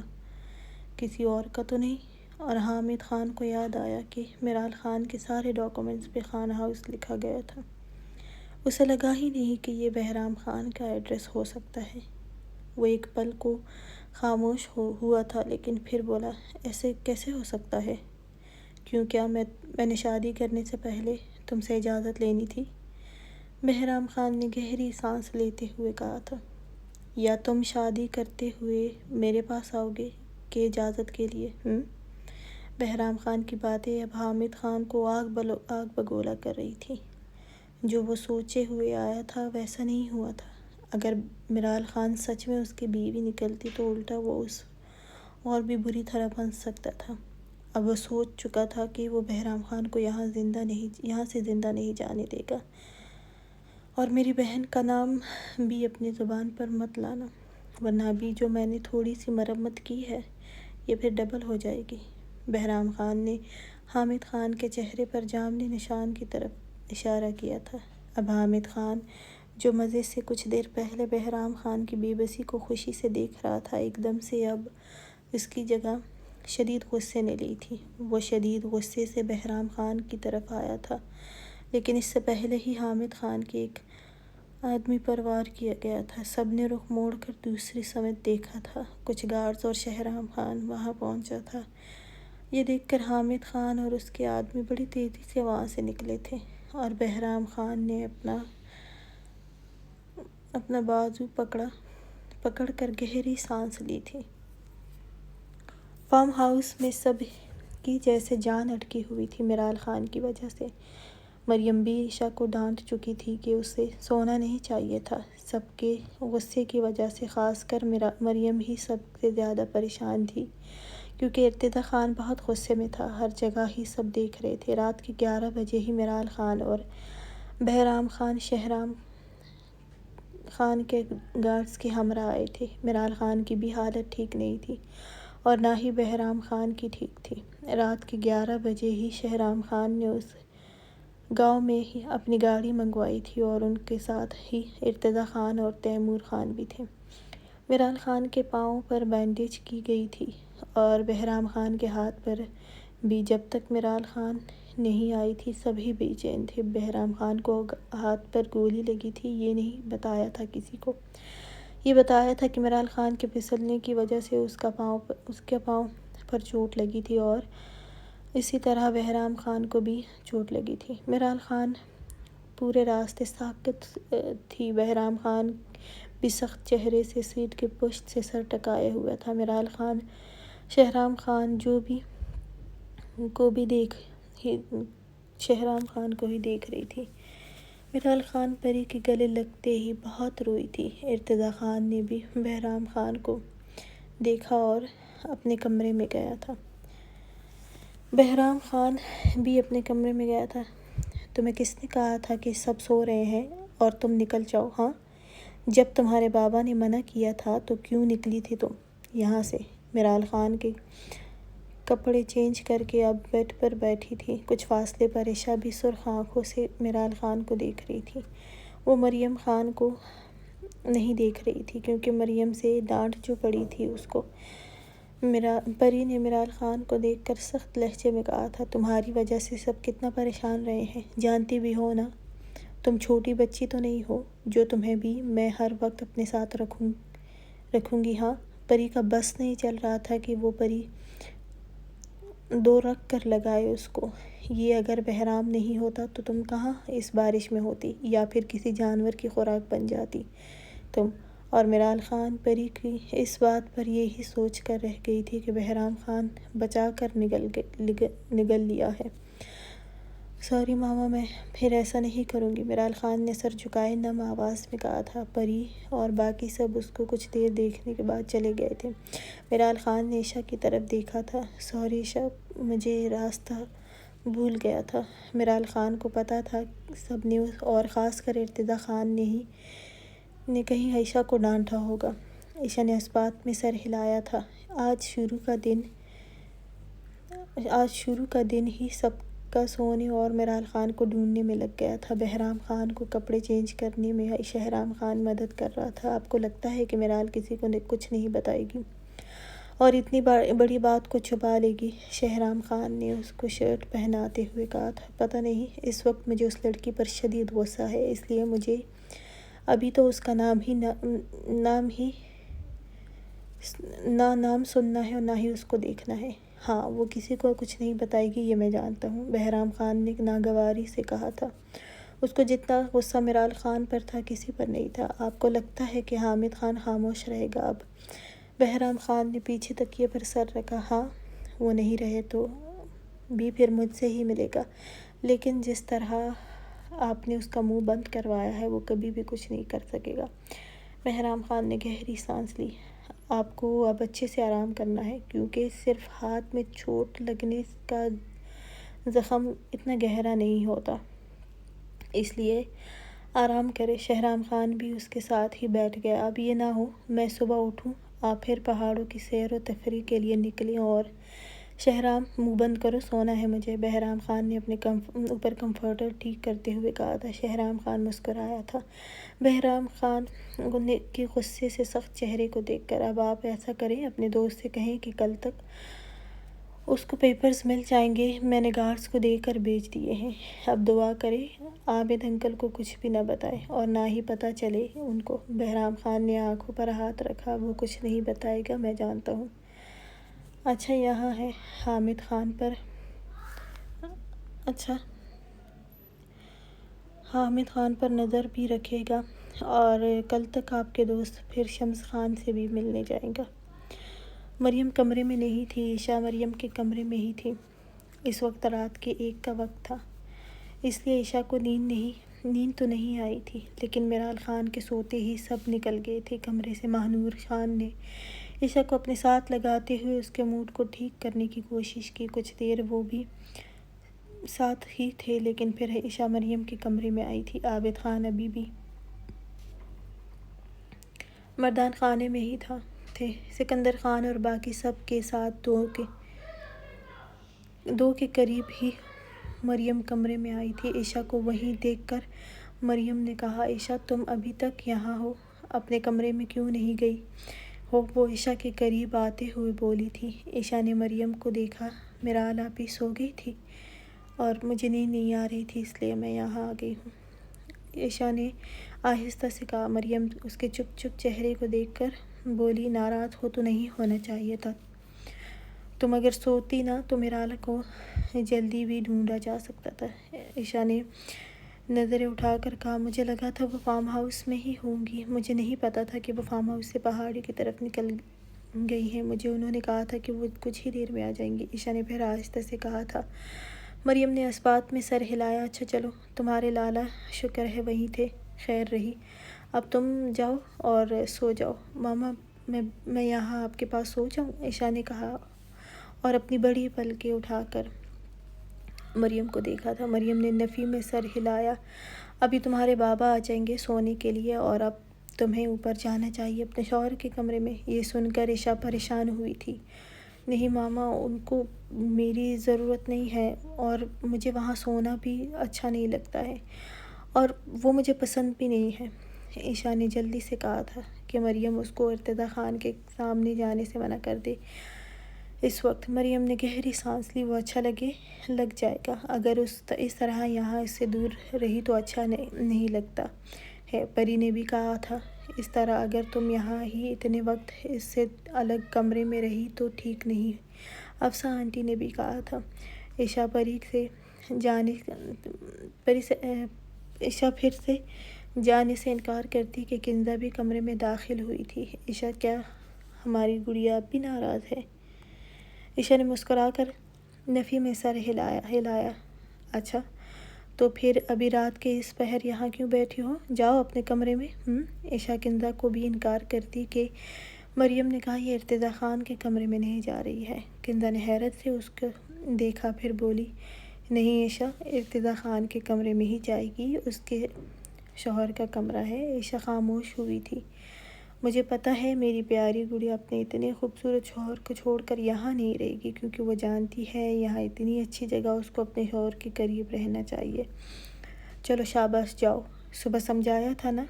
کسی اور کا تو نہیں۔ اور حامد خان کو یاد آیا کہ میرال خان کے سارے ڈاکومنٹس پہ خان ہاؤس لکھا گیا تھا۔ اسے لگا ہی نہیں کہ یہ بہرام خان کا ایڈریس ہو سکتا ہے۔ وہ ایک پل کو خاموش ہوا تھا، لیکن پھر بولا، ایسے کیسے ہو سکتا ہے؟ کیوں، کیا میں نے شادی کرنے سے پہلے تم سے اجازت لینی تھی؟ بہرام خان نے گہری سانس لیتے ہوئے کہا تھا، یا تم شادی کرتے ہوئے میرے پاس آؤ گے کہ اجازت کے لیے؟ بہرام خان کی باتیں اب حامد خان کو آگ بگولا کر رہی تھی۔ جو وہ سوچے ہوئے آیا تھا ویسا نہیں ہوا تھا۔ اگر میرال خان سچ میں اس کی بیوی نکلتی تو الٹا وہ اس اور بھی بری طرح پھنس سکتا تھا۔ اب وہ سوچ چکا تھا کہ وہ بہرام خان کو یہاں سے زندہ نہیں جانے دے گا۔ اور میری بہن کا نام بھی اپنی زبان پر مت لانا، ورنہ ابھی جو میں نے تھوڑی سی مرمت کی ہے یہ پھر ڈبل ہو جائے گی۔ بہرام خان نے حامد خان کے چہرے پر جامنی نشان کی طرف اشارہ کیا تھا۔ اب حامد خان، جو مزے سے کچھ دیر پہلے بہرام خان کی بے بسی کو خوشی سے دیکھ رہا تھا، ایک دم سے اب اس کی جگہ شدید غصے نے لی تھی۔ وہ شدید غصے سے بہرام خان کی طرف آیا تھا، لیکن اس سے پہلے ہی حامد خان کے ایک آدمی پر وار کیا گیا تھا۔ سب نے رخ موڑ کر دوسری سمت دیکھا تھا۔ کچھ گارڈز اور شہرام خان وہاں پہنچا تھا۔ یہ دیکھ کر حامد خان اور اس کے آدمی بڑی تیزی سے وہاں سے نکلے تھے، اور بہرام خان نے اپنا بازو پکڑ کر گہری سانس لی تھی۔ فارم ہاؤس میں سب کی جیسے جان اٹکی ہوئی تھی میرال خان کی وجہ سے۔ مریم بھی عائشہ کو ڈانٹ چکی تھی کہ اسے سونا نہیں چاہیے تھا۔ سب کے غصے کی وجہ سے خاص کر مریم ہی سب سے زیادہ پریشان تھی، کیونکہ ارتضیٰ خان بہت غصے میں تھا۔ ہر جگہ ہی سب دیکھ رہے تھے۔ رات کے 11 بجے ہی میرال خان اور بہرام خان شہرام خان کے گارڈز کے ہمراہ آئے تھے۔ میرال خان کی بھی حالت ٹھیک نہیں تھی، اور نہ ہی بہرام خان کی ٹھیک تھی۔ رات کے 11 بجے ہی شہرام خان نے اس گاؤں میں ہی اپنی گاڑی منگوائی تھی، اور ان کے ساتھ ہی ارتضیٰ خان اور تیمور خان بھی تھے۔ میرال خان کے پاؤں پر بینڈیج کی گئی تھی، اور بہرام خان کے ہاتھ پر بھی۔ جب تک میرال خان نہیں آئی تھی سبھی بے چین تھے۔ بہرام خان کو ہاتھ پر گولی لگی تھی، یہ نہیں بتایا تھا کسی کو۔ یہ بتایا تھا کہ میرال خان کے پھسلنے کی وجہ سے اس کے پاؤں پر چوٹ لگی تھی، اور اسی طرح بہرام خان کو بھی چوٹ لگی تھی۔ میرال خان پورے راستے ساکت تھی۔ بہرام خان بھی سخت چہرے سے سیٹ کے پشت سے سر ٹکائے ہوا تھا۔ میرال خان شہرام خان کو ہی دیکھ رہی تھی۔ میرال خان پری کے گلے لگتے ہی بہت روئی تھی۔ ارتضیٰ خان نے بھی بہرام خان کو دیکھا اور اپنے کمرے میں گیا تھا۔ بہرام خان بھی اپنے کمرے میں گیا تھا۔ تمہیں کس نے کہا تھا کہ سب سو رہے ہیں اور تم نکل جاؤ؟ ہاں، جب تمہارے بابا نے منع کیا تھا تو کیوں نکلی تھی تم یہاں سے؟ میرال خان کے کپڑے چینج کر کے اب بیڈ پر بیٹھی تھی۔ کچھ فاصلے پر عائشہ بھی سرخ آنکھوں سے میرال خان کو دیکھ رہی تھی۔ وہ مریم خان کو نہیں دیکھ رہی تھی، کیونکہ مریم سے ڈانٹ جو پڑی تھی اس کو۔ پری نے میرال خان کو دیکھ کر سخت لہجے میں کہا تھا، تمہاری وجہ سے سب کتنا پریشان رہے ہیں، جانتی بھی ہو نا؟ تم چھوٹی بچی تو نہیں ہو جو تمہیں بھی میں ہر وقت اپنے ساتھ رکھوں گی؟ ہاں؟ پری کا بس نہیں چل رہا تھا کہ وہ پری دو رکھ کر لگائے اس کو۔ یہ اگر بہرام نہیں ہوتا تو تم کہاں اس بارش میں ہوتی، یا پھر کسی جانور کی خوراک بن جاتی تم۔ اور میرال خان پری کی اس بات پر یہی سوچ کر رہ گئی تھی کہ بہرام خان بچا کر نگل لیا ہے۔ سوری ماما، میں پھر ایسا نہیں کروں گی، میرال خان نے سر جھکائے نم آواز میں کہا تھا۔ پری اور باقی سب اس کو کچھ دیر دیکھنے کے بعد چلے گئے تھے۔ میرال خان نے عائشہ کی طرف دیکھا تھا۔ سوری عائشہ، مجھے راستہ بھول گیا تھا۔ میرال خان کو پتہ تھا سب نے، اور خاص کر ارتضیٰ خان نے کہیں عائشہ کو ڈانٹا ہوگا۔ عائشہ نے اثبات میں سر ہلایا تھا۔ آج شروع کا دن ہی سب کا سونے اور میرال خان کو ڈھونڈنے میں لگ گیا تھا۔ بہرام خان کو کپڑے چینج کرنے میں شہرام خان مدد کر رہا تھا۔ آپ کو لگتا ہے کہ میرال کسی کو کچھ نہیں بتائے گی اور اتنی بڑی بات کو چھپا لے گی؟ شہرام خان نے اس کو شرٹ پہناتے ہوئے کہا تھا۔ پتہ نہیں، اس وقت مجھے اس لڑکی پر شدید غصہ ہے، اس لیے مجھے ابھی تو اس کا نام سننا ہے اور نہ ہی اس کو دیکھنا ہے۔ ہاں، وہ کسی کو کچھ نہیں بتائے گی، یہ میں جانتا ہوں، بہرام خان نے ناگواری سے کہا تھا۔ اس کو جتنا غصہ میرال خان پر تھا، کسی پر نہیں تھا۔ آپ کو لگتا ہے کہ حامد خان خاموش رہے گا اب؟ بہرام خان نے پیچھے تکیے پر سر رکھا۔ ہاں، وہ نہیں رہے تو بھی پھر مجھ سے ہی ملے گا، لیکن جس طرح آپ نے اس کا منہ بند کروایا ہے وہ کبھی بھی کچھ نہیں کر سکے گا۔ بہرام خان نے گہری سانس لی۔ آپ کو اب اچھے سے آرام کرنا ہے، کیونکہ صرف ہاتھ میں چوٹ لگنے کا زخم اتنا گہرا نہیں ہوتا، اس لیے آرام کرے۔ شہرام خان بھی اس کے ساتھ ہی بیٹھ گیا۔ اب یہ نہ ہو میں صبح اٹھوں، آپ پھر پہاڑوں کی سیر و تفریح کے لیے نکلیں اور شہرام منہ بند کرو، سونا ہے مجھے، بہرام خان نے اپنے اوپر کمفرٹر ٹھیک کرتے ہوئے کہا تھا۔ شہرام خان مسکرایا تھا بہرام خان کے غصے سے سخت چہرے کو دیکھ کر۔ اب آپ ایسا کریں، اپنے دوست سے کہیں کہ کل تک اس کو پیپرز مل جائیں گے، میں نے گارڈز کو دے کر بھیج دیے ہیں۔ اب دعا کریں عابد انکل کو کچھ بھی نہ بتائے اور نہ ہی پتہ چلے ان کو۔ بہرام خان نے آنکھوں پر ہاتھ رکھا۔ وہ کچھ نہیں بتائے گا، میں جانتا ہوں۔ اچھا، یہاں ہے حامد خان پر نظر بھی رکھے گا اور کل تک آپ کے دوست پھر شمس خان سے بھی ملنے جائے گا۔ مریم کمرے میں نہیں تھی۔ عائشہ مریم کے کمرے میں ہی تھی۔ اس وقت رات کے 1 کا وقت تھا، اس لیے عائشہ کو نیند تو نہیں آئی تھی، لیکن میرال خان کے سوتے ہی سب نکل گئے تھے کمرے سے۔ ماہنور خان نے عائشہ کو اپنے ساتھ لگاتے ہوئے اس کے موڈ کو ٹھیک کرنے کی کوشش کی۔ کچھ دیر وہ بھی ساتھ ہی تھے، لیکن پھر عائشہ مریم کے کمرے میں آئی تھی۔ عابد خان ابھی بھی مردان خانے میں ہی تھے۔ سکندر خان اور باقی سب کے ساتھ 2 کے قریب ہی مریم کمرے میں آئی تھی۔ عائشہ کو وہیں دیکھ کر مریم نے کہا، عائشہ تم ابھی تک یہاں ہو، اپنے کمرے میں کیوں نہیں گئی ہو؟ وہ عائشہ کے قریب آتے ہوئے بولی تھی۔ عائشہ نے مریم کو دیکھا۔ میرال آپی سو گئی تھی اور مجھے نیند نہیں آ رہی تھی، اس لیے میں یہاں آ گئی ہوں، عائشہ نے آہستہ سے کہا۔ مریم اس کے چپ چہرے کو دیکھ کر بولی، ناراض ہو تو نہیں ہونا چاہیے تھا، تم اگر سوتی نا تو میرال کو جلدی بھی ڈھونڈا جا سکتا تھا۔ عائشہ نے نظریں اٹھا کر کہا، مجھے لگا تھا وہ فارم ہاؤس میں ہی ہوں گی، مجھے نہیں پتہ تھا کہ وہ فارم ہاؤس سے پہاڑی کی طرف نکل گئی ہیں، مجھے انہوں نے کہا تھا کہ وہ کچھ ہی دیر میں آ جائیں گی، عائشہ نے پھر آہستہ سے کہا تھا۔ مریم نے اثبات میں سر ہلایا۔ اچھا چلو، تمہارے لالا شکر ہے وہیں تھے، خیر رہی، اب تم جاؤ اور سو جاؤ۔ ماما میں یہاں آپ کے پاس سو جاؤں؟ عائشہ نے کہا اور اپنی بڑی پلکیں اٹھا کر مریم کو دیکھا تھا۔ مریم نے نفی میں سر ہلایا۔ ابھی تمہارے بابا آ جائیں گے سونے کے لیے اور اب تمہیں اوپر جانا چاہیے اپنے شوہر کے کمرے میں۔ یہ سن کر عائشہ پریشان ہوئی تھی۔ نہیں ماما، ان کو میری ضرورت نہیں ہے اور مجھے وہاں سونا بھی اچھا نہیں لگتا ہے اور وہ مجھے پسند بھی نہیں ہے، عائشہ نے جلدی سے کہا تھا کہ مریم اس کو ارتضیٰ خان کے سامنے جانے سے منع کر دے۔ اس وقت مریم نے گہری سانس لی۔ وہ اچھا لگ جائے گا، اگر اس طرح یہاں اس سے دور رہی تو اچھا نہیں لگتا ہے، پری نے بھی کہا تھا اس طرح اگر تم یہاں ہی اتنے وقت اس سے الگ کمرے میں رہی تو ٹھیک نہیں، افسا آنٹی نے بھی کہا تھا۔ عائشہ پھر سے جانے سے انکار کرتی کہ کنزہ بھی کمرے میں داخل ہوئی تھی۔ عائشہ، کیا ہماری گڑیا اب بھی ناراض ہے؟ عائشہ نے مسکرا کر نفی میں سر ہلایا۔ اچھا تو پھر ابھی رات کے اس پہر یہاں کیوں بیٹھی ہو؟ جاؤ اپنے کمرے میں۔ عائشہ کنزہ کو بھی انکار کرتی کہ مریم نے کہا یہ ارتضیٰ خان کے کمرے میں نہیں جا رہی ہے۔ کنزہ نے حیرت سے اس کو دیکھا، پھر بولی، نہیں عائشہ، ارتضیٰ خان کے کمرے میں ہی جائے گی، اس کے شوہر کا کمرہ ہے۔ عائشہ خاموش ہوئی تھی مجھے پتہ ہے میری پیاری گڑیا اپنے اتنے خوبصورت شوہر کو چھوڑ کر یہاں نہیں رہے گی، کیونکہ وہ جانتی ہے یہاں اتنی اچھی جگہ، اس کو اپنے شوہر کے قریب رہنا چاہیے۔ چلو شاباش جاؤ، صبح سمجھایا تھا نا؟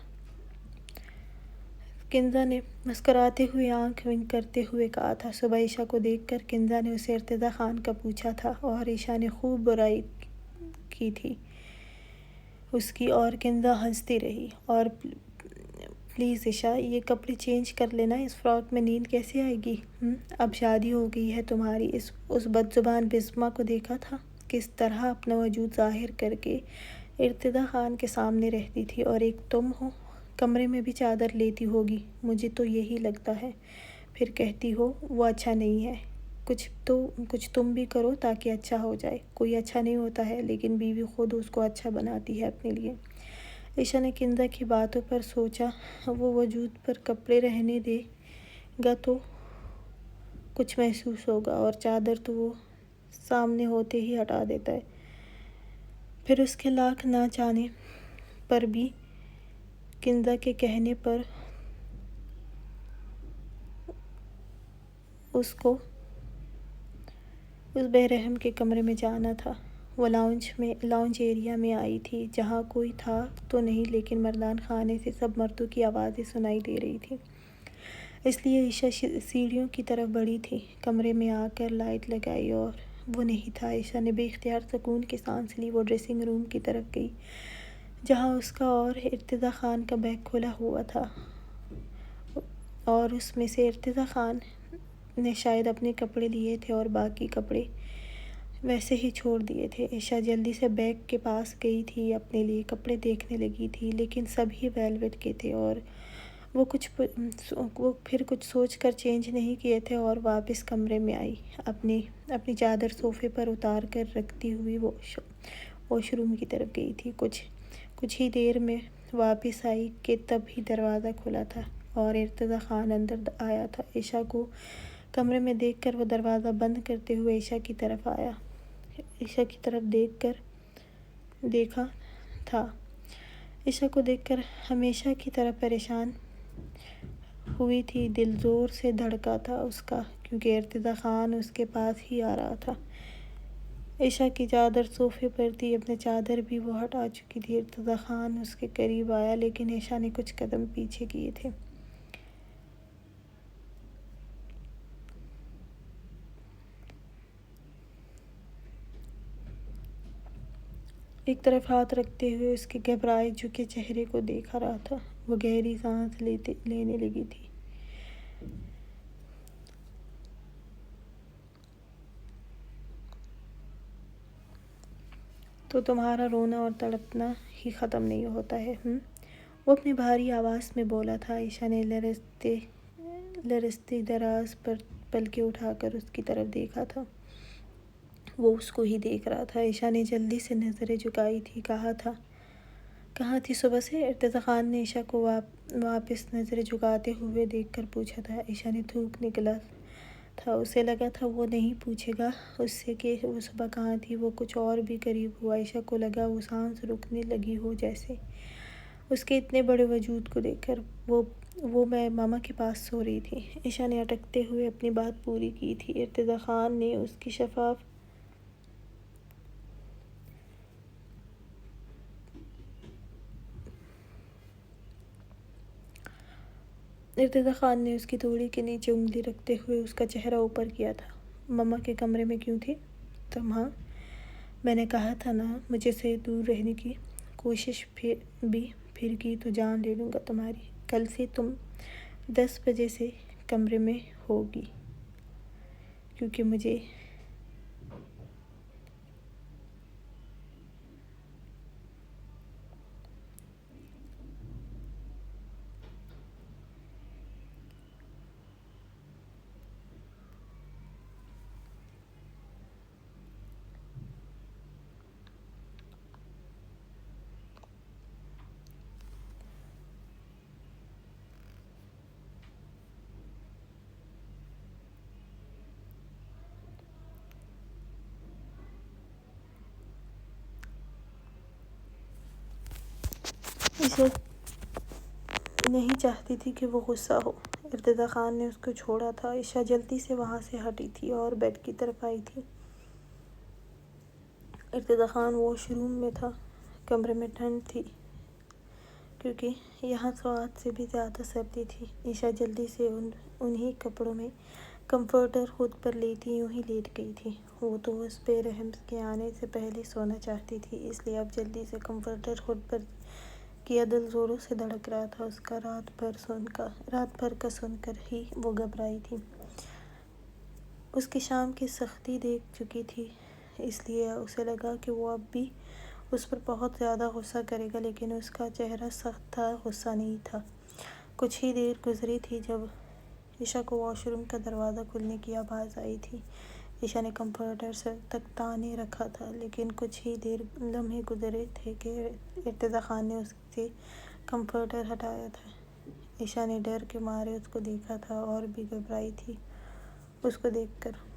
کنزا نے مسکراتے ہوئے آنکھ ونک کرتے ہوئے کہا تھا۔ صبح عائشہ کو دیکھ کر کنزا نے اسے ارتضیٰ خان کا پوچھا تھا اور عائشہ نے خوب برائی کی تھی اس کی، اور کنزا ہنستی رہی۔ اور پلیز عائشہ، یہ کپڑے چینج کر لینا، اس فراک میں نیند کیسے آئے گی؟ اب شادی ہو گئی ہے تمہاری۔ اس بدزبان بسمہ کو دیکھا تھا کس طرح اپنا وجود ظاہر کر کے ارتضیٰ خان کے سامنے رہتی تھی، اور ایک تم ہو، کمرے میں بھی چادر لیتی ہوگی، مجھے تو یہی لگتا ہے، پھر کہتی ہو وہ اچھا نہیں ہے۔ کچھ تم بھی کرو تاکہ اچھا ہو جائے۔ کوئی اچھا نہیں ہوتا ہے، لیکن بیوی خود اس کو اچھا بناتی ہے اپنے لیے۔ عائشہ نے کنزا کی باتوں پر سوچا، وہ وجود پر کپڑے رہنے دے گا تو کچھ محسوس ہوگا، اور چادر تو وہ سامنے ہوتے ہی ہٹا دیتا ہے، پھر اس کے لاکھ نہ چاہنے پر بھی کنزا کے کہنے پر اس کو اس بے رحم کے کمرے میں جانا تھا۔ وہ لاؤنج ایریا میں آئی تھی، جہاں کوئی تھا تو نہیں، لیکن مردان خانے سے سب مردوں کی آوازیں سنائی دے رہی تھیں، اس لیے عائشہ سیڑھیوں کی طرف بڑھی تھی۔ کمرے میں آ کر لائٹ لگائی اور وہ نہیں تھا۔ عائشہ نے بے اختیار سکون کی سانس لی۔ وہ ڈریسنگ روم کی طرف گئی، جہاں اس کا اور ارتضیٰ خان کا بیگ کھلا ہوا تھا، اور اس میں سے ارتضیٰ خان نے شاید اپنے کپڑے لیے تھے اور باقی کپڑے ویسے ہی چھوڑ دیے تھے۔ عائشہ جلدی سے بیگ کے پاس گئی تھی، اپنے لیے کپڑے دیکھنے لگی تھی، لیکن سبھی ویلویٹ کے تھے، اور وہ پھر کچھ سوچ کر چینج نہیں کیے تھے، اور واپس کمرے میں آئی۔ اپنی چادر صوفے پر اتار کر رکھتی ہوئی وہ واش روم کی طرف گئی تھی۔ کچھ ہی دیر میں واپس آئی کہ تب ہی دروازہ کھلا تھا اور ارتضیٰ خان اندر آیا تھا۔ عائشہ کو کمرے میں دیکھ کر وہ دروازہ بند کرتے ہوئے عائشہ کی طرف آیا۔ عائشہ کی طرف دیکھا تھا۔ عائشہ کو دیکھ کر ہمیشہ کی طرح پریشان ہوئی تھی، دل زور سے دھڑکا تھا اس کا، کیونکہ ارتضیٰ خان اس کے پاس ہی آ رہا تھا۔ عائشہ کی چادر صوفے پر تھی، اپنے چادر بھی وہ ہٹا چکی تھی۔ ارتضیٰ خان اس کے قریب آیا، لیکن عائشہ نے کچھ قدم پیچھے کیے تھے۔ ایک طرف ہاتھ رکھتے ہوئے اس کے گھبرائے جھکے چہرے کو دیکھا رہا تھا۔ وہ گہری سانس لینے لگی تھی۔ تو تمہارا رونا اور تڑپنا ہی ختم نہیں ہوتا ہے؟ وہ اپنی بھاری آواز میں بولا تھا۔ عائشہ نے لرزتے دراز پر پلکیں اٹھا کر اس کی طرف دیکھا تھا۔ وہ اس کو ہی دیکھ رہا تھا۔ عائشہ نے جلدی سے نظریں جھکائی تھی۔ کہاں تھی صبح سے؟ ارتضیٰ خان نے عائشہ کو واپس نظریں جھکاتے ہوئے دیکھ کر پوچھا تھا۔ عائشہ نے تھوک نکلا تھا۔ اسے لگا تھا وہ نہیں پوچھے گا اس سے کہ وہ صبح کہاں تھی۔ وہ کچھ اور بھی قریب ہوا۔ عائشہ کو لگا وہ سانس رکنے لگی ہو جیسے، اس کے اتنے بڑے وجود کو دیکھ کر۔ میں ماما کے پاس سو رہی تھی۔ عائشہ نے اٹکتے ہوئے اپنی بات پوری کی تھی۔ ارتضیٰ خان نے اس کی توڑی کے نیچے انگلی رکھتے ہوئے اس کا چہرہ اوپر کیا تھا۔ ماما کے کمرے میں کیوں تھی تم؟ ہاں، میں نے کہا تھا نا، مجھے سے دور رہنے کی کوشش بھی پھر کی تو جان لے لوں گا تمہاری۔ کل سے تم 10 بجے سے کمرے میں ہوگی، کیونکہ مجھے نہیں چاہتی تھی کہ وہ غصہ ہو۔ ارتضیٰ خان نے اس کو چھوڑا تھا۔ عائشہ جلدی سے وہاں سے ہٹی تھی اور بیڈ کی طرف آئی تھی۔ ارتضیٰ خان واش روم میں تھا۔ کمرے میں ٹھنڈ تھی کیونکہ یہاں سوات سے بھی زیادہ سردی تھی۔ عائشہ جلدی سے انہی کپڑوں میں کمفرٹر خود پر لیتی یوں ہی لیٹ گئی تھی۔ وہ تو اس بے رحم کے آنے سے پہلے سونا چاہتی تھی، اس لیے اب جلدی سے کمفرٹر خود پر کیا۔ دل زوروں سے دھڑک رہا تھا اس کا۔ رات بھر کا سن کر ہی وہ گھبرائی تھی۔ اس کی شام کی سختی دیکھ چکی تھی، اس لیے اسے لگا کہ وہ اب بھی اس پر بہت زیادہ غصہ کرے گا، لیکن اس کا چہرہ سخت تھا، غصہ نہیں تھا۔ کچھ ہی دیر گزری تھی جب عائشہ کو واش روم کا دروازہ کھلنے کی آواز آئی تھی۔ عائشہ نے کمفرٹر سر تک تانے رکھا تھا، لیکن کچھ ہی لمحے گزرے تھے کہ ارتضیٰ خان نے اس سے کمفرٹر ہٹایا تھا۔ عائشہ نے ڈر کے مارے اس کو دیکھا تھا اور بھی گھبرائی تھی اس کو دیکھ کر۔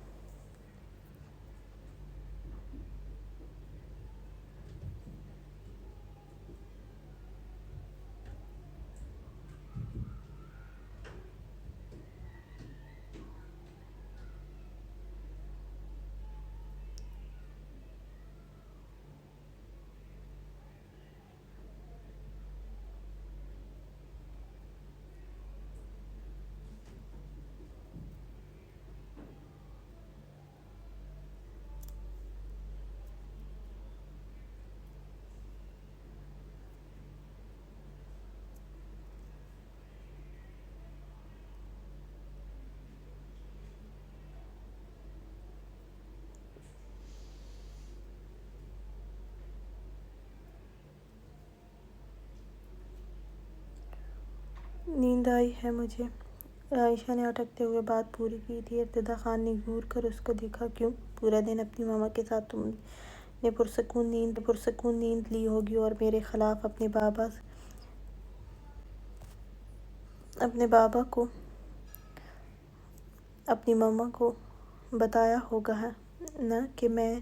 نیند آئی ہے مجھے، عائشہ نے اٹکتے ہوئے بات پوری کی تھی۔ ارتضیٰ خان نے گھور کر اس کو دیکھا۔ کیوں؟ پورا دن اپنی ماما کے ساتھ تم نے پرسکون نیند لی ہوگی اور میرے خلاف اپنے بابا کو، اپنی ماما کو بتایا ہوگا نا کہ میں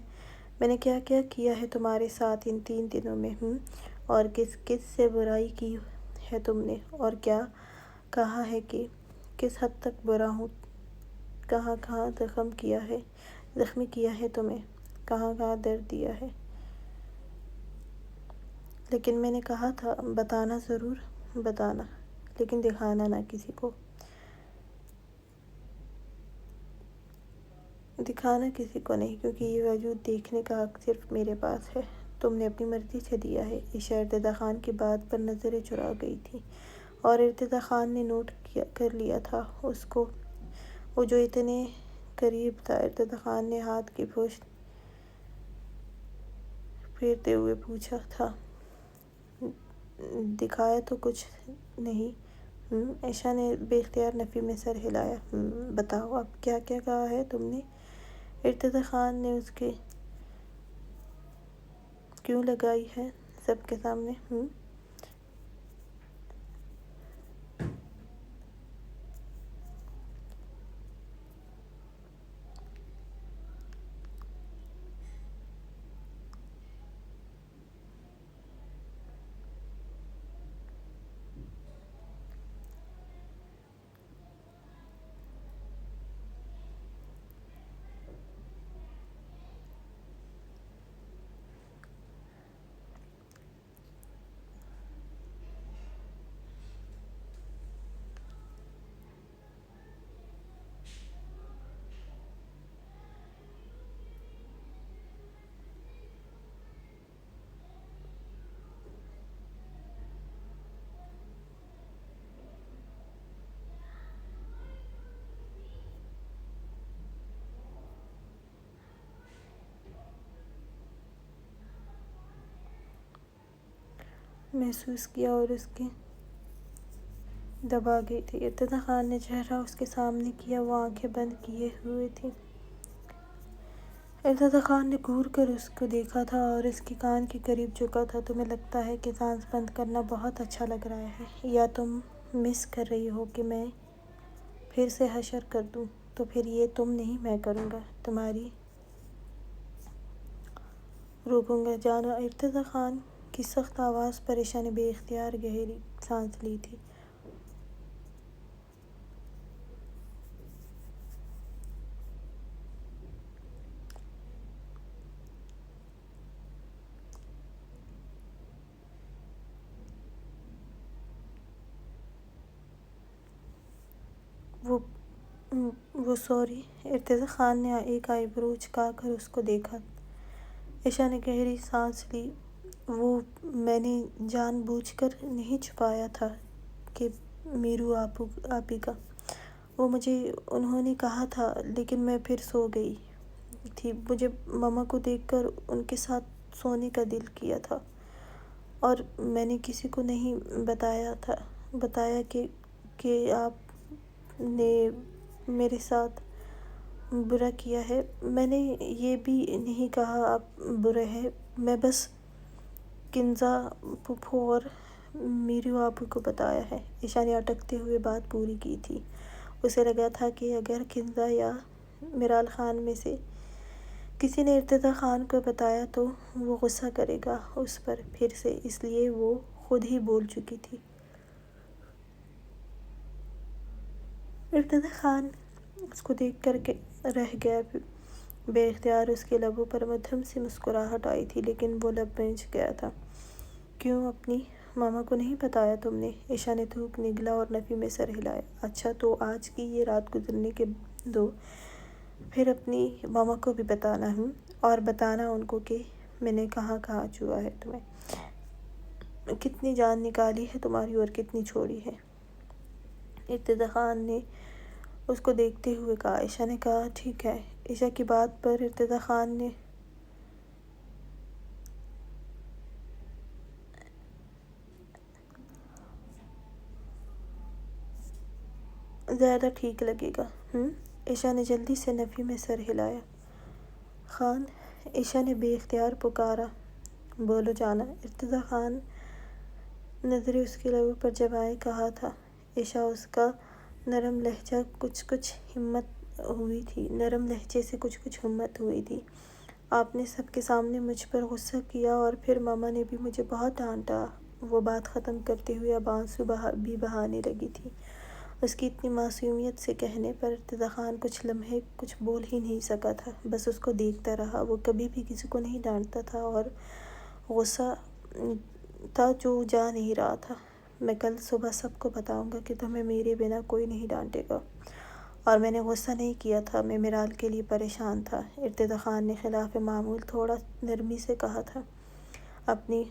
نے کیا کیا کیا ہے تمہارے ساتھ ان 3 دنوں میں، اور کس کس سے برائی کی ہے تم نے، اور کیا کہا ہے کہ کس حد تک برا ہوں، کہاں کہاں زخمی کیا ہے تمہیں، کہاں کہاں درد دیا ہے۔ لیکن میں نے کہا تھا بتانا ضرور بتانا، لیکن دکھانا نہ کسی کو، دکھانا کسی کو نہیں، کیونکہ یہ وجود دیکھنے کا حق صرف میرے پاس ہے۔ تم نے اپنی مرضی سے دیا ہے۔ عائشہ ارتضیٰ خان کی بات پر نظریں چرا گئی تھی، اور ارتضیٰ خان نے نوٹ کر لیا تھا اس کو، وہ جو اتنے قریب تھا۔ ارتضیٰ خان نے ہاتھ کی پشت پھیرتے ہوئے پوچھا تھا، دکھایا تو کچھ نہیں؟ عائشہ نے بے اختیار نفی میں سر ہلایا۔ بتاؤ اب کیا کیا کہا ہے تم نے؟ ارتضیٰ خان نے اس کے کیوں لگائی ہے سب کے سامنے؟ محسوس کیا اور اس کے دبا گئی تھی۔ ارتضیٰ خان نے چہرہ اس کے سامنے کیا، وہ آنکھیں بند کیے ہوئے تھی۔ ارتضیٰ خان نے گھور کر اس کو دیکھا تھا اور اس کے کان کے قریب جھکا تھا۔ تمہیں لگتا ہے کہ سانس بند کرنا بہت اچھا لگ رہا ہے، یا تم مس کر رہی ہو کہ میں پھر سے حشر کر دوں؟ تو پھر یہ تم نہیں میں کروں گا، تمہاری روکوں گا جانا۔ ارتضیٰ خان کی سخت آواز پر عائشہ نے بے اختیار گہری سانس لی تھی۔ وہ سوری۔ ارتضیٰ خان نے ایک آئی برو جھکا کر اس کو دیکھا۔ عائشہ نے گہری سانس لی۔ وہ میں نے جان بوجھ کر نہیں چھپایا تھا کہ میرو آپی کا، وہ مجھے انہوں نے کہا تھا، لیکن میں پھر سو گئی تھی۔ مجھے ماما کو دیکھ کر ان کے ساتھ سونے کا دل کیا تھا، اور میں نے کسی کو نہیں بتایا کہ آپ نے میرے ساتھ برا کیا ہے۔ میں نے یہ بھی نہیں کہا آپ برے ہیں، میں بس کنزا پھوپھو اور میرو آپو کو بتایا ہے۔ عائشہ نے اٹکتے ہوئے بات پوری کی تھی۔ اسے لگا تھا کہ اگر کنزا یا میرال خان میں سے کسی نے ارتضیٰ خان کو بتایا تو وہ غصہ کرے گا اس پر پھر سے، اس لیے وہ خود ہی بول چکی تھی۔ ارتضیٰ خان اس کو دیکھ کر رہ گیا۔ بے اختیار اس کے لبوں پر مدھم سی مسکراہٹ آئی تھی، لیکن وہ لب بھنج گیا تھا۔ کیوں اپنی ماما کو نہیں بتایا تم نے؟ عائشہ نے تھوک نگلا اور نفی میں سر ہلایا۔ اچھا، تو آج کی یہ رات گزرنے دو، پھر اپنی ماما کو بھی بتانا اور بتانا ان کو کہ میں نے کہاں چھوا ہے تمہیں، کتنی جان نکالی ہے تمہاری اور کتنی چھوڑی ہے۔ ارتضیٰ خان نے اس کو دیکھتے ہوئے کہا۔ عائشہ نے کہا، ٹھیک ہے۔ عائشہ کی بات پر ارتضیٰ خان نے زیادہ ٹھیک لگے گا۔ عائشہ نے جلدی سے نفی میں سر ہلایا۔ خان، عائشہ نے بے اختیار پکارا۔ بولو جانا۔ ارتضیٰ خان نظریں اس کے لبوں پر جمائے کہا تھا۔ عائشہ، اس کا نرم لہجے سے کچھ ہمت ہوئی تھی۔ آپ نے سب کے سامنے مجھ پر غصہ کیا اور پھر ماما نے بھی مجھے بہت ڈانٹا۔ وہ بات ختم کرتے ہوئے اب آنسو بھی بہانے لگی تھی۔ اس کی اتنی معصومیت سے کہنے پر ارتضیٰ خان کچھ لمحے کچھ بول ہی نہیں سکا تھا، بس اس کو دیکھتا رہا۔ وہ کبھی بھی کسی کو نہیں ڈانٹتا تھا اور غصہ تھا جو جا نہیں رہا تھا۔ میں کل صبح سب کو بتاؤں گا کہ تمہیں میرے بنا کوئی نہیں ڈانٹے گا، اور میں نے غصہ نہیں کیا تھا، میں میرال کے لیے پریشان تھا۔ ارتضیٰ خان نے خلاف معمول تھوڑا نرمی سے کہا تھا۔ اپنی